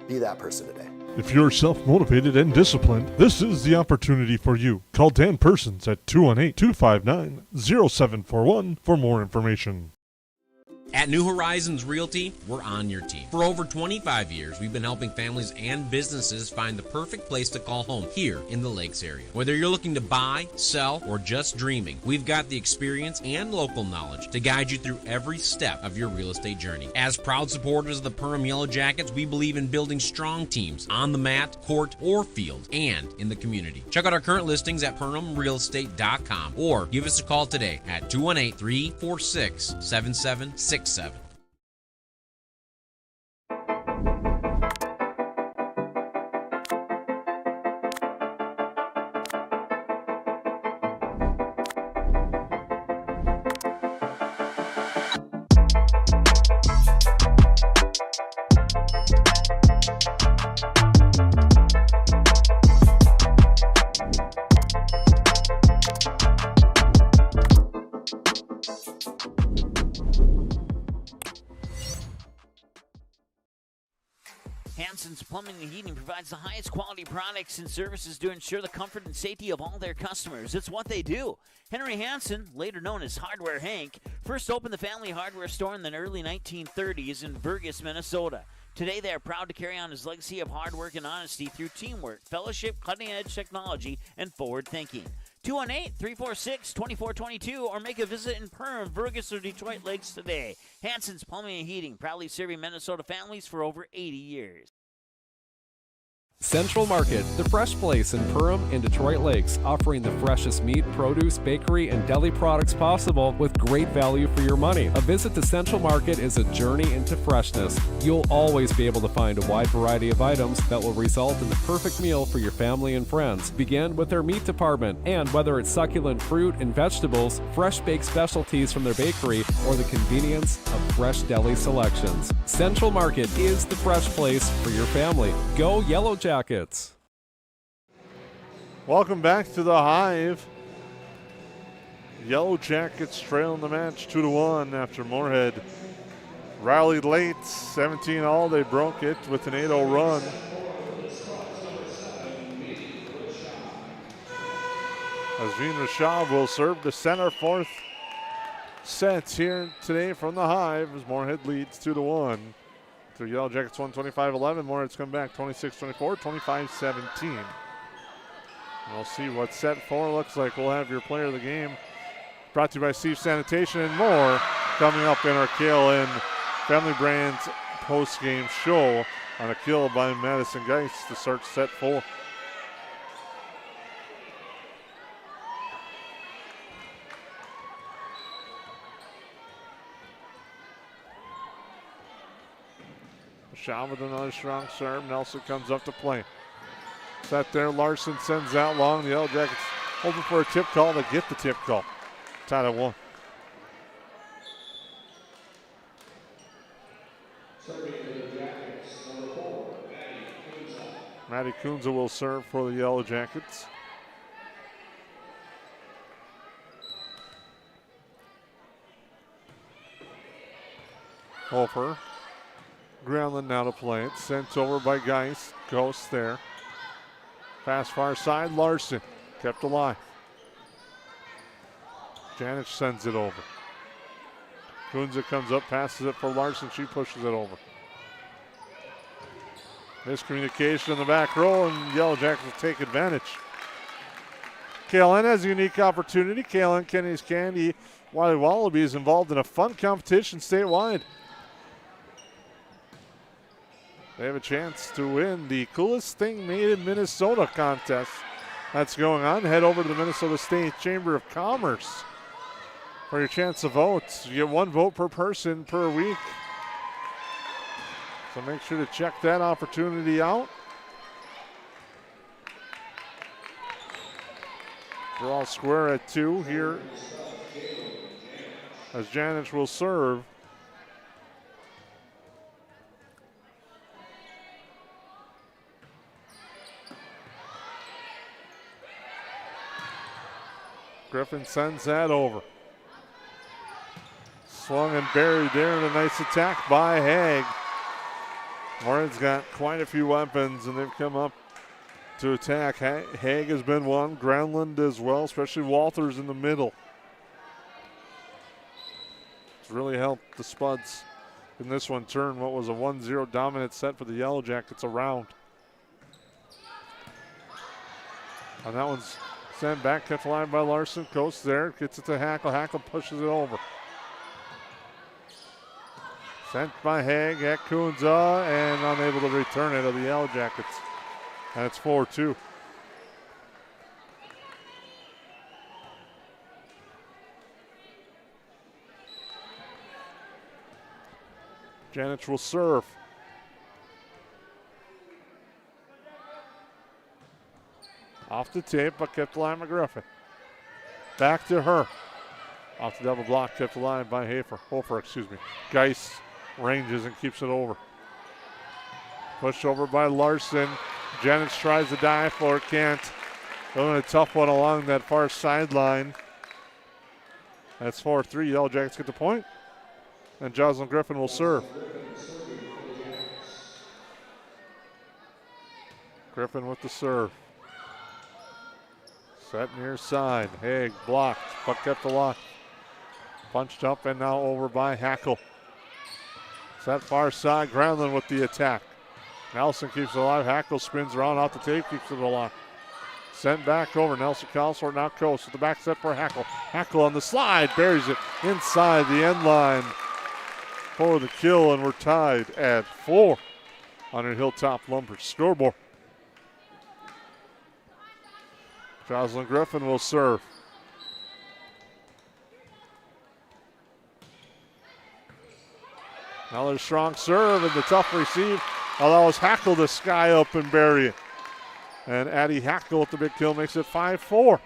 Be that person today. If you're self-motivated and disciplined, this is the opportunity for you. Call Dan Persons at 218-259-0741 for more information. At New Horizons Realty, we're on your team. For over 25 years, we've been helping families and businesses find the perfect place to call home here in the Lakes area. Whether you're looking to buy, sell, or just dreaming, we've got the experience and local knowledge to guide you through every step of your real estate journey. As proud supporters of the Perham Yellowjackets, we believe in building strong teams on the mat, court, or field, and in the community. Check out our current listings at PerhamRealEstate.com or give us a call today at 218-346-7767. Hanson's Plumbing and Heating provides the highest quality products and services to ensure the comfort and safety of all their customers. It's what they do. Henry Hanson, later known as Hardware Hank, first opened the family hardware store in the early 1930s in Burgess, Minnesota. Today, they are proud to carry on his legacy of hard work and honesty through teamwork, fellowship, cutting-edge technology, and forward thinking. 218-346-2422 or make a visit in Perham, Burgess, or Detroit Lakes today. Hanson's Plumbing and Heating, proudly serving Minnesota families for over 80 years. Central Market, the fresh place in Perham and Detroit Lakes, offering the freshest meat, produce, bakery, and deli products possible with great value for your money. A visit to Central Market is a journey into freshness. You'll always be able to find a wide variety of items that will result in the perfect meal for your family and friends. Begin with their meat department, and whether it's succulent fruit and vegetables, fresh baked specialties from their bakery, or the convenience of fresh deli selections, Central Market is the fresh place for your family. Go Yellowjackets! Welcome back to the Hive. Yellowjackets trail in the match 2-1 after Moorhead rallied late, 17 all. They broke it with an 8-0 run. Azveen Rashab will serve the center, fourth set here today from the Hive as Moorhead leads 2-1. Through Yellowjackets 125-11. Moorhead's come back 26-24, 25-17. We'll see what set 4 looks like. We'll have your player of the game brought to you by Steve Sanitation and more coming up in our KLN Family Brands post-game show on a kill by Madison Geist to start set 4. Shaw with another strong serve. Nelson comes up to play. Set there. Larson sends out long. The Yellowjackets hoping for a tip call. They get the tip call. Tied at 1. Maddie Kunza will serve for the Yellowjackets. Hofer. Granlund now to play it. Sent over by Geist. Ghost there. Pass far side. Larson kept alive. Janich sends it over. Kunza comes up, passes it for Larson. She pushes it over. Miscommunication in the back row, and Yellowjackets will take advantage. KLN has a unique opportunity. KLN Kenny's Candy Wiley Wallabies involved in a fun competition statewide. They have a chance to win the Coolest Thing Made in Minnesota contest that's going on. Head over to the Minnesota State Chamber of Commerce for your chance to vote. You get 1 vote per person per week. So make sure to check that opportunity out. We're all square at 2 here as Janich will serve. Griffin sends that over. Swung and buried there, and a nice attack by Haig. Moorhead's got quite a few weapons, and they've come up to attack. Haig has been one, Granlund as well, especially Walters in the middle. It's really helped the Spuds in this one turn what was a 1-0 dominant set for the Yellowjackets around. And that one's sent back, kept alive by Larson. Coast there, gets it to Hackle. Hackle pushes it over. Sent by Haig at Kunza and unable to return it to the Yellowjackets. And it's 4-2. Janich will serve. Off the tape, but kept alive by Griffin. Back to her. Off the double block, kept alive by Hofer. Geis ranges and keeps it over. Pushed over by Larson. Janich tries to dive for it, can't. Doing a tough one along that far sideline. That's 4-3. Yellowjackets get the point. And Jocelyn Griffin will serve. Griffin with the serve. Set near side. Haig blocked, but kept alive. Punched up and now over by Hackle. Set far side. Granlund with the attack. Nelson keeps it alive. Hackle spins around off the tape, keeps it alive. Sent back over. Nelson Calsford now coast with the back set for Hackle. Hackle on the slide, buries it inside the end line for the kill, and we're tied at 4 on your Hilltop Lumber scoreboard. Jocelyn Griffin will serve. Another strong serve, and the tough receive allows Hackle to sky up and bury it. And Addie Hackle with the big kill makes it 5-4.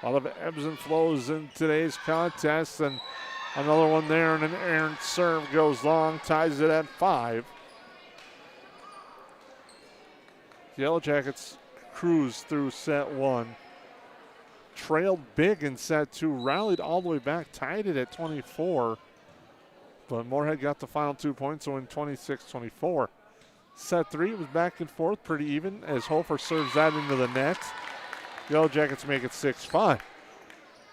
A lot of ebbs and flows in today's contest, and another one there, and an errant serve goes long, ties it at 5. The Yellowjackets cruised through set 1. Trailed big in set 2, rallied all the way back, tied it at 24. But Moorhead got the final 2 points, so in 26-24. Set 3 was back and forth, pretty even, as Hofer serves that into the net. Yellowjackets make it 6-5.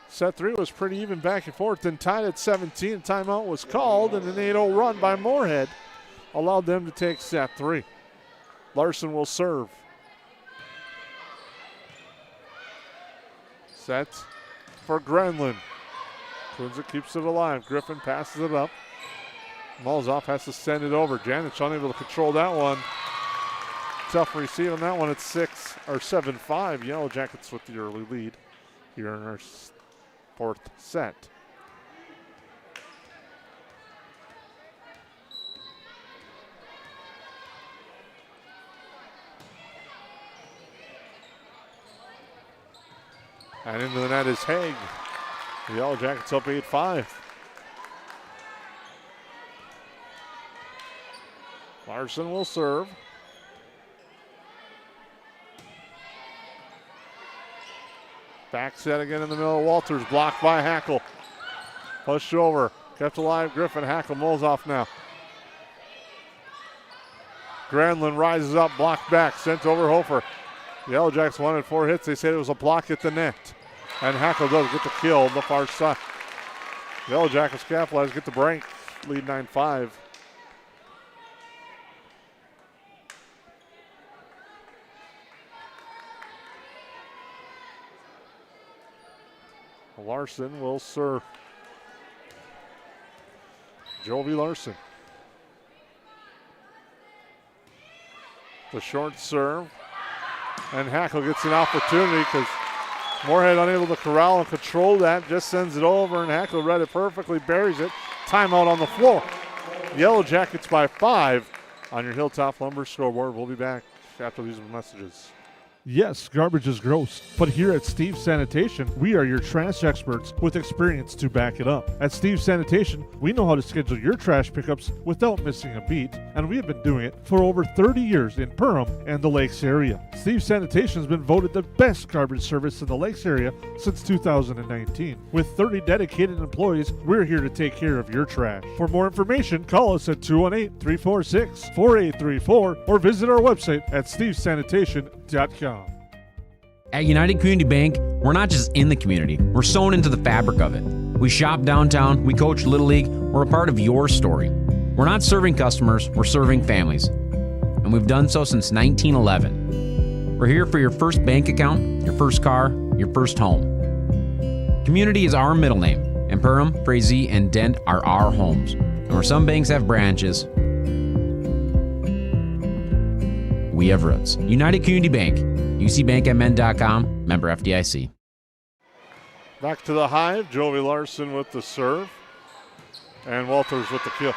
Set 3 was pretty even back and forth, then tied at 17. Timeout was called, and an 8-0 run by Moorhead allowed them to take set 3. Larson will serve. Set for Granlund. Kunza keeps it alive. Griffin passes it up. Malzoff has to send it over. Janich unable to control that one. Tough receive on that one. It's 7-5. Yellowjackets with the early lead here in our 4th set. And into the net is Haig. The Yellowjackets up 8-5. Larson will serve. Back set again in the middle. Walters blocked by Hackle. Pushed over. Kept alive. Griffin. Hackle mulls off now. Granlund rises up. Blocked back. Sent over Hofer. The Yellowjackets wanted 4 hits. They said it was a block at the net. And Hackle does get the kill on the far side. The Yellowjackets capitalize, get the break. Lead 9-5. Larson will serve. Jovi Larson. The short serve. And Hackle gets an opportunity because Moorhead unable to corral and control that. Just sends it over, and Hackle read it perfectly, buries it. Timeout on the floor. Yellowjackets by 5 on your Hilltop Lumber scoreboard. We'll be back after these messages. Yes, garbage is gross, but here at Steve's Sanitation, we are your trash experts with experience to back it up. At Steve's Sanitation, we know how to schedule your trash pickups without missing a beat, and we have been doing it for over 30 years in Perham and the Lakes area. Steve's Sanitation has been voted the best garbage service in the Lakes area since 2019. With 30 dedicated employees, we're here to take care of your trash. For more information, call us at 218-346-4834 or visit our website at stevesanitation.com. At United Community Bank, we're not just in the community, we're sewn into the fabric of it. We shop downtown, we coach Little League, we're a part of your story. We're not serving customers, we're serving families. And we've done so since 1911. We're here for your first bank account, your first car, your first home. Community is our middle name, and Perham, Frazee, and Dent are our homes. And where some banks have branches, we have roots. United Community Bank, ucbankmn.com, member FDIC. Back to the Hive, Jovi Larson with the serve, and Walters with the kill.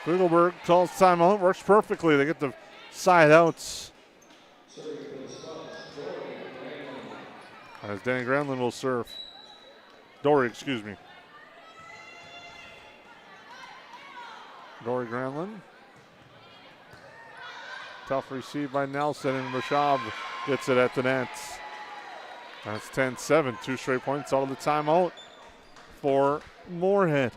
Kugelberg calls timeout, works perfectly. They get the side outs. As Danny Granlund will serve. Dory, excuse me. Dory Granlund. Tough receive by Nelson, and Rashab gets it at the net. That's 10-7, 2 straight points out of the timeout for Moorhead.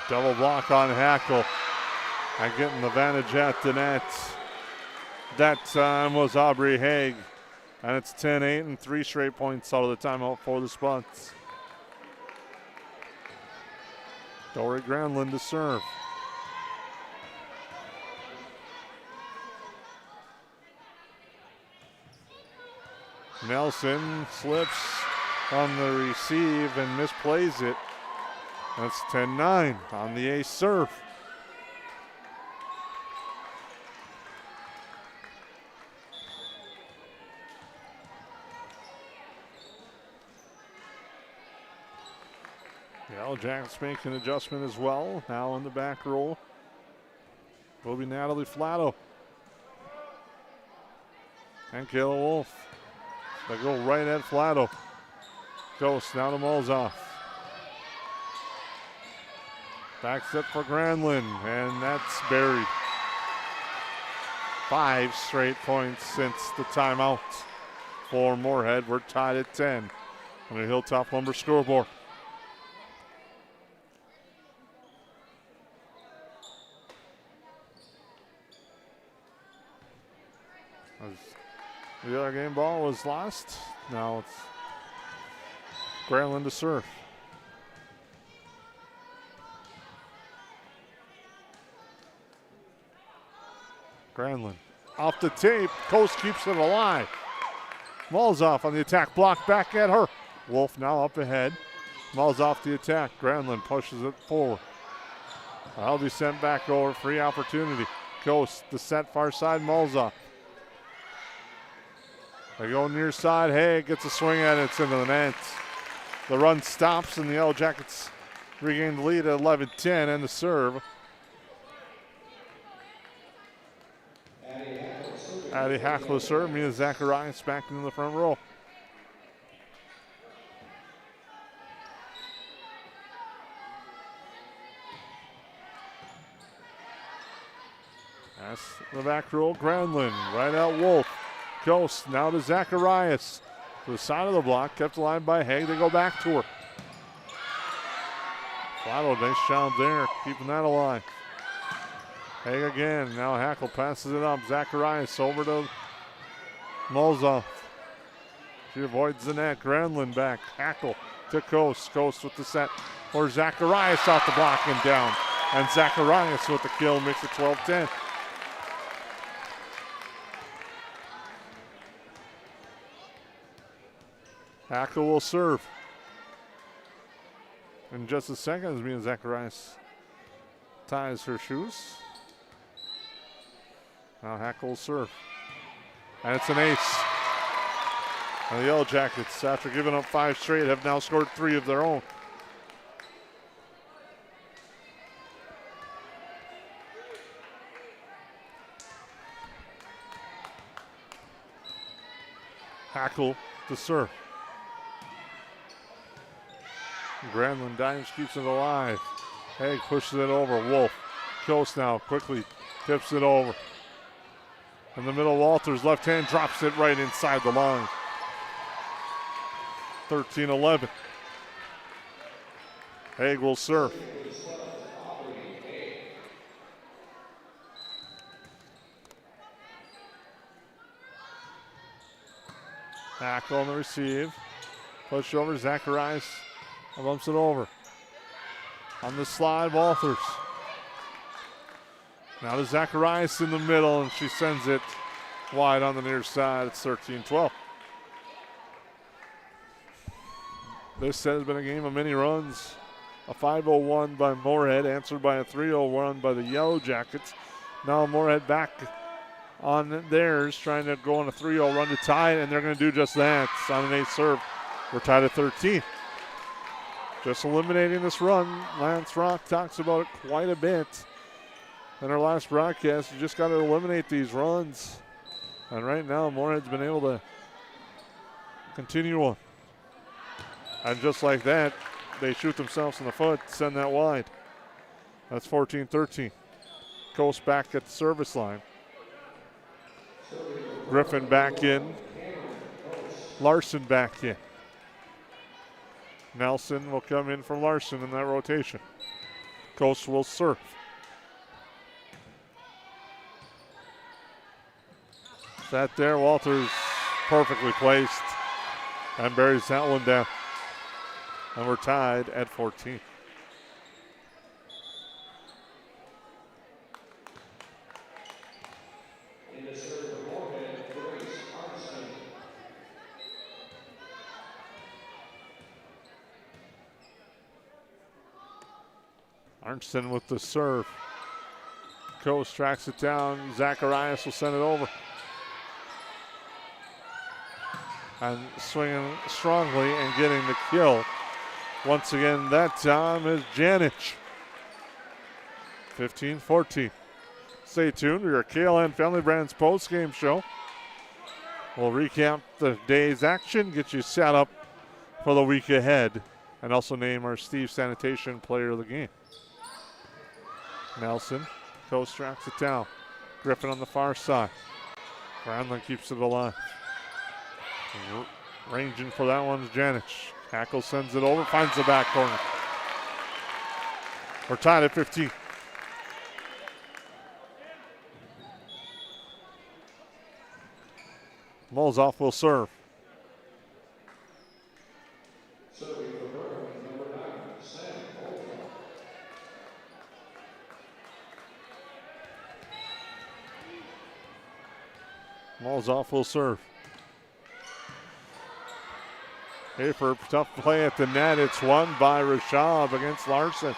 Double block on Hackle. And getting the advantage at the net. That time was Aubrey Haig. And it's 10-8 and 3 straight points out of the timeout for the Spuds. Dory Granlund to serve. Nelson slips on the receive and misplays it. That's 10-9 on the ace serve. The Yellowjackets make an adjustment as well. Now in the back row will be Natalie Flatto and Kayla Wolf. They go right at Flatto. Ghost now to Molzoff. Backs up for Granlund, and that's buried. 5 straight points since the timeout for Moorhead. We're tied at 10 on the Hilltop Lumber scoreboard. The other game ball was lost. Now it's Granlund to serve. Granlund off the tape. Coast keeps it alive. Malzoff on the attack. Block back at her. Wolf now up ahead. Malzoff the attack. Granlund pushes it forward. I'll be sent back over. Free opportunity. Coast the set far side. Malzoff. They go near side. Haig gets a swing at it. It's into the net. The run stops and the Yellowjackets regain the lead at 11-10 and the serve. Addie Hackler serve. Mia Zacharias back into the front row. That's the back row. Granlund right out Wolf. Ghost now to Zacharias. To the side of the block. Kept alive by Haig. They go back to her. Flatto, nice job there. Keeping that alive. Haig again. Now Hackle passes it up. Zacharias over to Molzoff. She avoids the net. Granlund back. Hackle to Coast. Coast with the set for Zacharias off the block and down. And Zacharias with the kill makes it 12-10. Hackle will serve. In just a second, as Mia Zacharias ties her shoes. Now Hackle will serve. And it's an ace. And the Yellowjackets, after giving up 5 straight, have now scored 3 of their own. Hackle to serve. Granlund dives, keeps it alive. Haig pushes it over. Wolf. Coast now quickly tips it over. In the middle, Walters left hand drops it right inside the line. 13-11. Haig will serve. Hackle on the receive. Push over, Zacharias bumps it over. On the slide, Walters. Now to Zacharias in the middle, and she sends it wide on the near side. It's 13-12. This has been a game of many runs. A 5-0-1 by Moorhead, answered by a 3-0-1 by the Yellowjackets. Now Moorhead back on theirs, trying to go on a 3-0 run to tie it, and they're going to do just that. It's on an 8 serve. We're tied at 13. Just eliminating this run. Lance Rock talks about it quite a bit in our last broadcast. You just got to eliminate these runs. And right now, Moorhead's been able to continue on. And just like that, they shoot themselves in the foot, send that wide. That's 14-13. Coast back at the service line. Griffin back in. Larson back in. Nelson will come in from Larson in that rotation. Coast will serve. Sat there, Walters perfectly placed and buries that one down. And we're tied at 14. Arntzen with the serve. Coast tracks it down. Zacharias will send it over. And swinging strongly and getting the kill. Once again, that time is Janich. 15-14. Stay tuned to your KLN Family Brands post-game show. We'll recap the day's action, get you set up for the week ahead, and also name our Steve Sanitation Player of the Game. Nelson, Coast tracks it down. Griffin on the far side. Granlund keeps it alive. Ranging for that one is Janich. Hackle sends it over, finds the back corner. We're tied at 15. Molzoff will serve. Molzoff will serve. Hafer, tough play at the net. It's won by Rashab against Larson.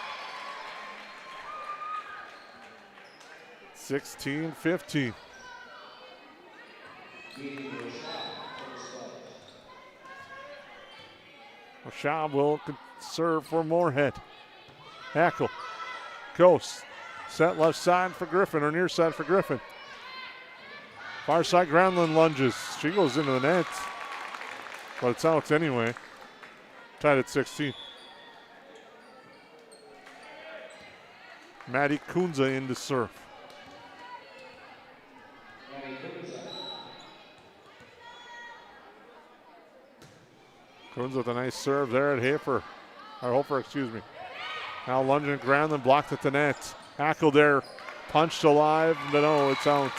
16-15. Rashab will serve for Moorhead. Hackle. Coast. Set left side for Griffin, or near side for Griffin. Far side, Granlund lunges. She goes into the net. But it's out anyway. Tied at 16. Maddie Kunza in to serve. Kunza with a nice serve there at Hofer. Excuse me. Now lunging Granlund, blocked at the net. Hackle there, punched alive, but no, it's out.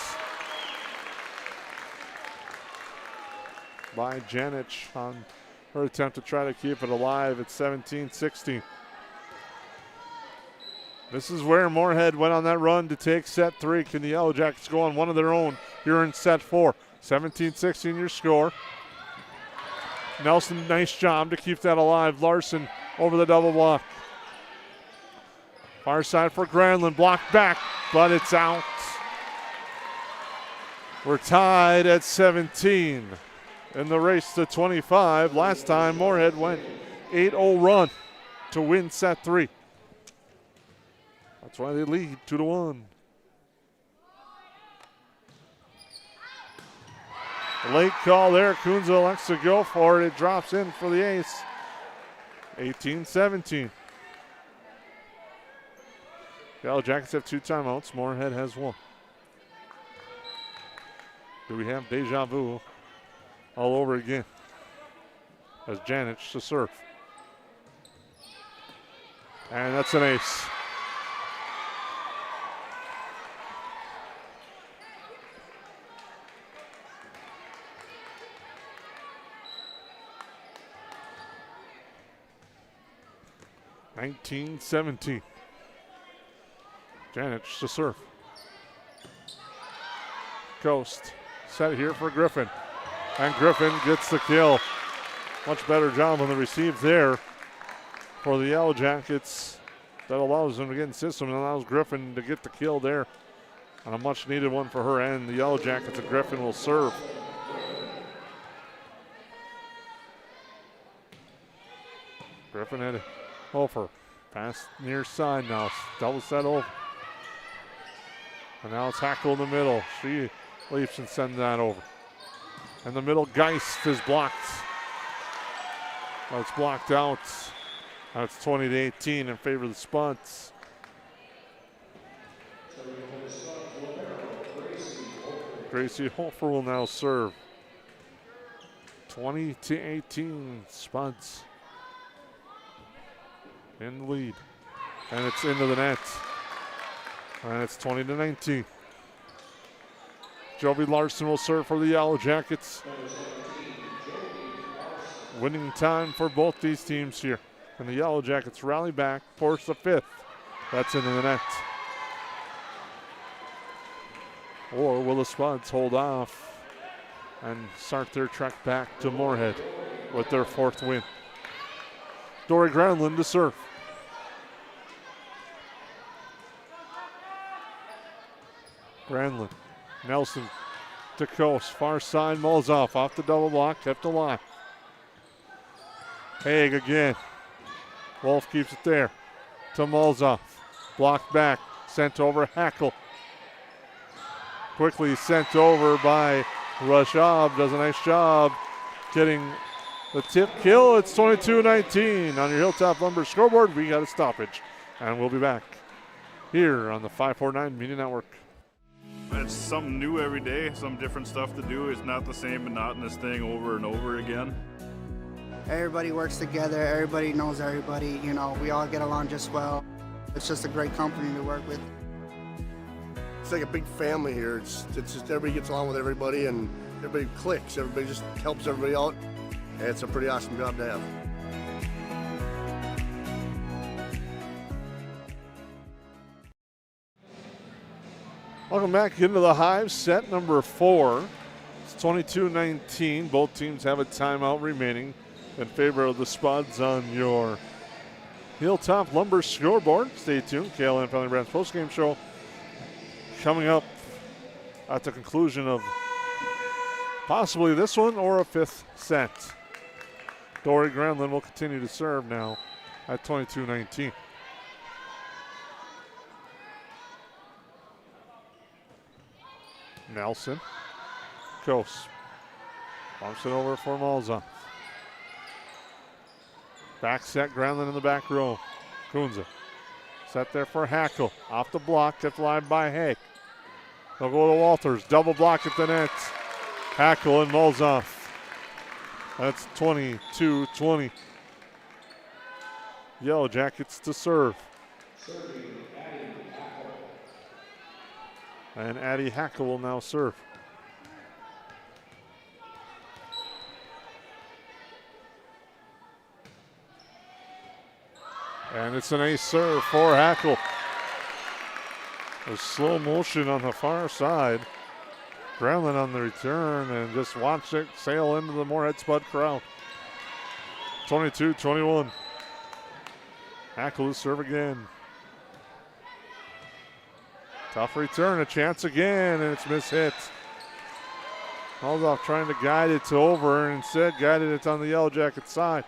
By Janich on her attempt to try to keep it alive at 17-16. This is where Moorhead went on that run to take set 3. Can the Yellowjackets go on one of their own here in set 4? 17-16 your score. Nelson, nice job to keep that alive. Larson over the double block. Far side for Granlund, blocked back, but it's out. We're tied at 17. in the race to 25. Last time, Moorhead went 8-0 run to win set 3. That's why they lead 2-1. Late call there. Kunze elects to go for it. It drops in for the ace. 18-17. Yellowjackets have 2 timeouts. Moorhead has 1. Do we have deja vu all over again? As Janich to serve. And that's an ace. (19-17). Janich to serve. Coast set here for Griffin. And Griffin gets the kill. Much better job on the receive there for the Yellowjackets. That allows them to get in system and allows Griffin to get the kill there. And a much needed one for her end. The Yellowjackets and Griffin will serve. Griffin had over. Pass near side now. Double set over. And now it's Hackle in the middle. She leaps and sends that over. And the middle Geist is blocked. Well, it's blocked out. Now it's 20-18 in favor of the Spuds. Gracie Hofer will now serve. 20-18 Spuds in the lead. And it's into the net. And it's 20-19. Jovi Larson will serve for the Yellowjackets. Winning time for both these teams here. And the Yellowjackets rally back, force the 5th. That's into the net. Or will the Spuds hold off and start their trek back to Moorhead with their 4th win? Dory Granlund to serve. Granlund, Nelson to Coast, far side, Mulzoff off the double block, kept alive. Haig again. Wolf keeps it there to Mulzoff. Blocked back, sent over Hackle. Quickly sent over by Rashab, does a nice job getting the tip kill. It's 22-19 on your Hilltop Lumber scoreboard. We got a stoppage, and we'll be back here on the 549 Media Network. It's something new every day, some different stuff to do. It's not the same monotonous thing over and over again. Everybody works together, everybody knows everybody, you know, we all get along just well. It's just a great company to work with. It's like a big family here. It's just everybody gets along with everybody and everybody clicks. Everybody just helps everybody out. And it's a pretty awesome job to have. Welcome back into the Hive, set number 4. It's 22-19. Both teams have a timeout remaining in favor of the Spuds on your Hilltop Lumber scoreboard. Stay tuned. KLN Family Brands postgame show coming up at the conclusion of possibly this one or a 5th set. Dory Granlund will continue to serve now at 22-19. Nelson. Coast. Bumps it over for Malza. Back set, Granlund in the back row. Kunze. Set there for Hackle. Off the block, kept alive by Haig. They'll go to Walters. Double block at the net. Hackle and Mulzoff. That's 22-20. Yellowjackets to serve. And Addie Hackle will now serve. And it's an ace serve for Hackle. A slow motion on the far side. Granlund on the return and just watch it sail into the Moorhead Spud crowd. 22-21. Hackle to serve again. Tough return, a chance again, and it's mishit. Aldoff trying to guide it to over, and instead guided it on the Yellow Jacket side.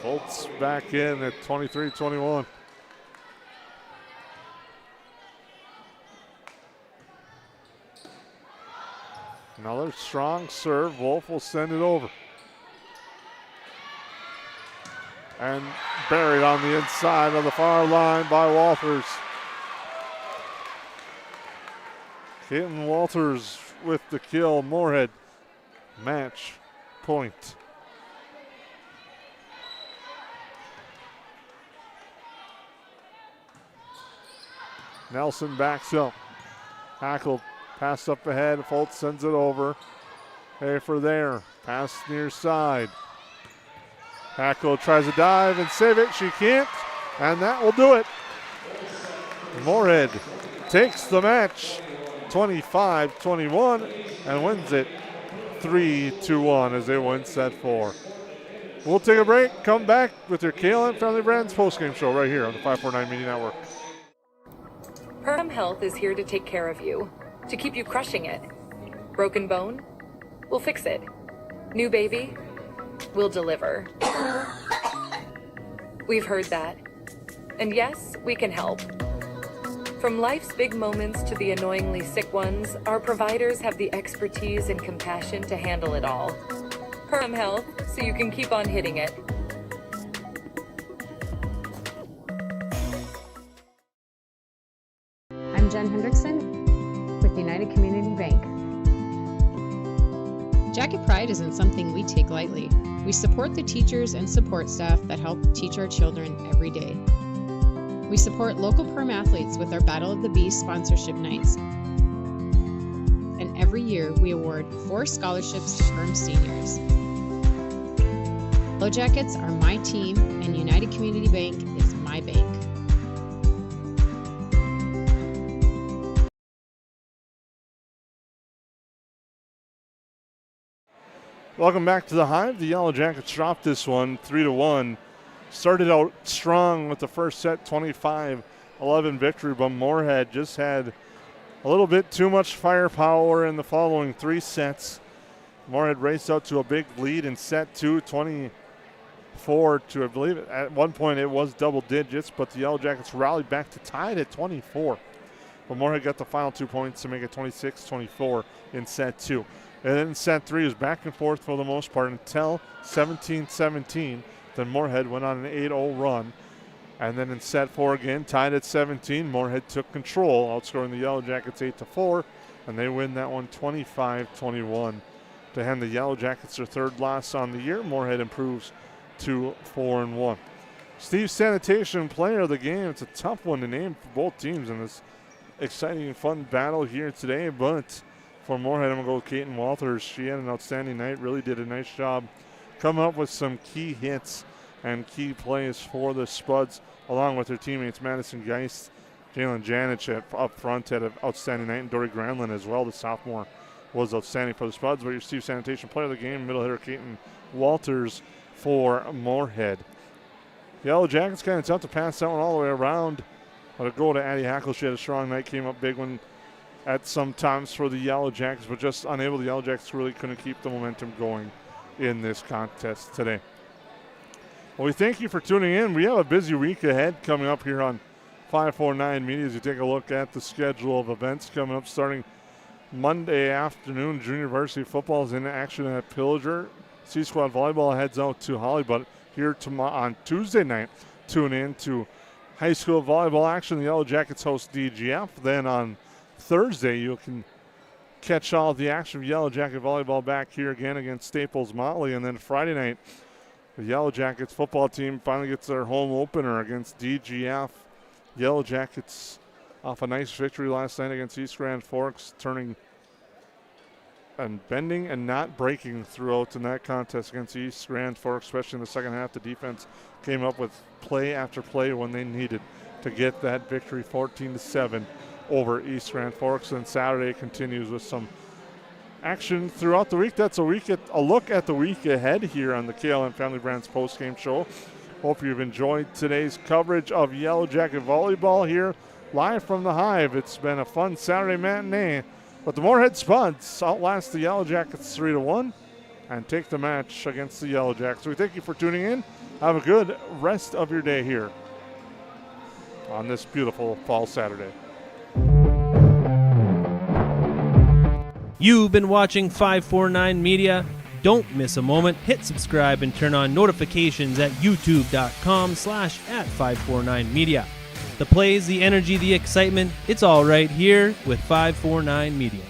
Foltz back in at 23-21. Another strong serve. Wolf will send it over. And buried on the inside of the far line by Walters. Caitlin Walters with the kill. Moorhead match point. Nelson backs up. Hackle pass up ahead. Foltz sends it over. Hafer there. Pass near side. Hackle tries to dive and save it. She can't. And that will do it. Moorhead takes the match 25-21 and wins it 3-1 as they win set 4. We'll take a break. Come back with your KLM Family Brands postgame show right here on the 549 Media Network. Perham Health is here to take care of you, to keep you crushing it. Broken bone? We'll fix it. New baby? We'll deliver. We've heard that. And yes, we can help. From life's big moments to the annoyingly sick ones, our providers have the expertise and compassion to handle it all. Perham Health, so you can keep on hitting it. I'm Jen Hendrickson with United Community Bank. Jacket Pride isn't something we take lightly. We support the teachers and support staff that help teach our children every day. We support local Perm athletes with our Battle of the Bees sponsorship nights. And every year we award 4 scholarships to Perm seniors. Yellowjackets are my team and United Community Bank is my bank. Welcome back to the Hive. The Yellow Jackets dropped this one 3-1. Started out strong with the first set, 25-11 victory, but Moorhead just had a little bit too much firepower in the following 3 sets. Moorhead raced out to a big lead in set 2, 24 to, I believe, at one point it was double digits, but the Yellow Jackets rallied back to tie it at 24. But Moorhead got the final 2 points to make it 26-24 in set 2. And then set 3 was back and forth for the most part until 17-17. Then Moorhead went on an 8-0 run. And then in set 4 again, tied at 17, Moorhead took control, outscoring the Yellow Jackets 8-4. And they win that one 25-21. To hand the Yellow Jackets their 3rd loss on the year, Moorhead improves to 4-1. Steve Sanitation, player of the game. It's a tough one to name for both teams in this exciting and fun battle here today, but for Moorhead, I'm going to go with Caitlin Walters. She had an outstanding night, really did a nice job coming up with some key hits and key plays for the Spuds, along with her teammates Madison Geist, Jalen Janich up front had an outstanding night, and Dory Granlund as well, the sophomore, was outstanding for the Spuds. But your Steve Sanitation player of the game, middle hitter Caitlin Walters for Moorhead. Yellow Jackets kind of tough to pass that one all the way around. But a goal to Addie Hackle. She had a strong night, came up big one at some times for the Yellow Jackets, but just unable. The Yellow Jackets really couldn't keep the momentum going in this contest today. Well, we thank you for tuning in. We have a busy week ahead coming up here on 549 Media as you take a look at the schedule of events coming up starting Monday afternoon. Junior varsity football is in action at Pillager. C-Squad volleyball heads out to Holly, but here on Tuesday night, tune in to high school volleyball action. The Yellow Jackets host DGF. Then on Thursday, you can catch all the action of Yellow Jacket volleyball back here again against Staples Motley. And then Friday night, the Yellow Jackets football team finally gets their home opener against DGF. Yellow Jackets off a nice victory last night against East Grand Forks, turning and bending and not breaking throughout in that contest against East Grand Forks, especially in the second half. The defense came up with play after play when they needed to get that victory, 14-7 over East Grand Forks. And Saturday continues with some action throughout the week. That's a look at the week ahead here on the KLM Family Brands postgame show. Hope you've enjoyed today's coverage of Yellow Jacket volleyball here live from the Hive. It's been a fun Saturday matinee, but the Moorhead Spuds outlast the Yellowjackets 3-1 and take the match against the Yellowjackets. We thank you for tuning in. Have a good rest of your day here on this beautiful fall Saturday. You've been watching 549 Media. Don't miss a moment. Hit subscribe and turn on notifications at youtube.com/@549media. The plays, the energy, the excitement, it's all right here with 549 Media.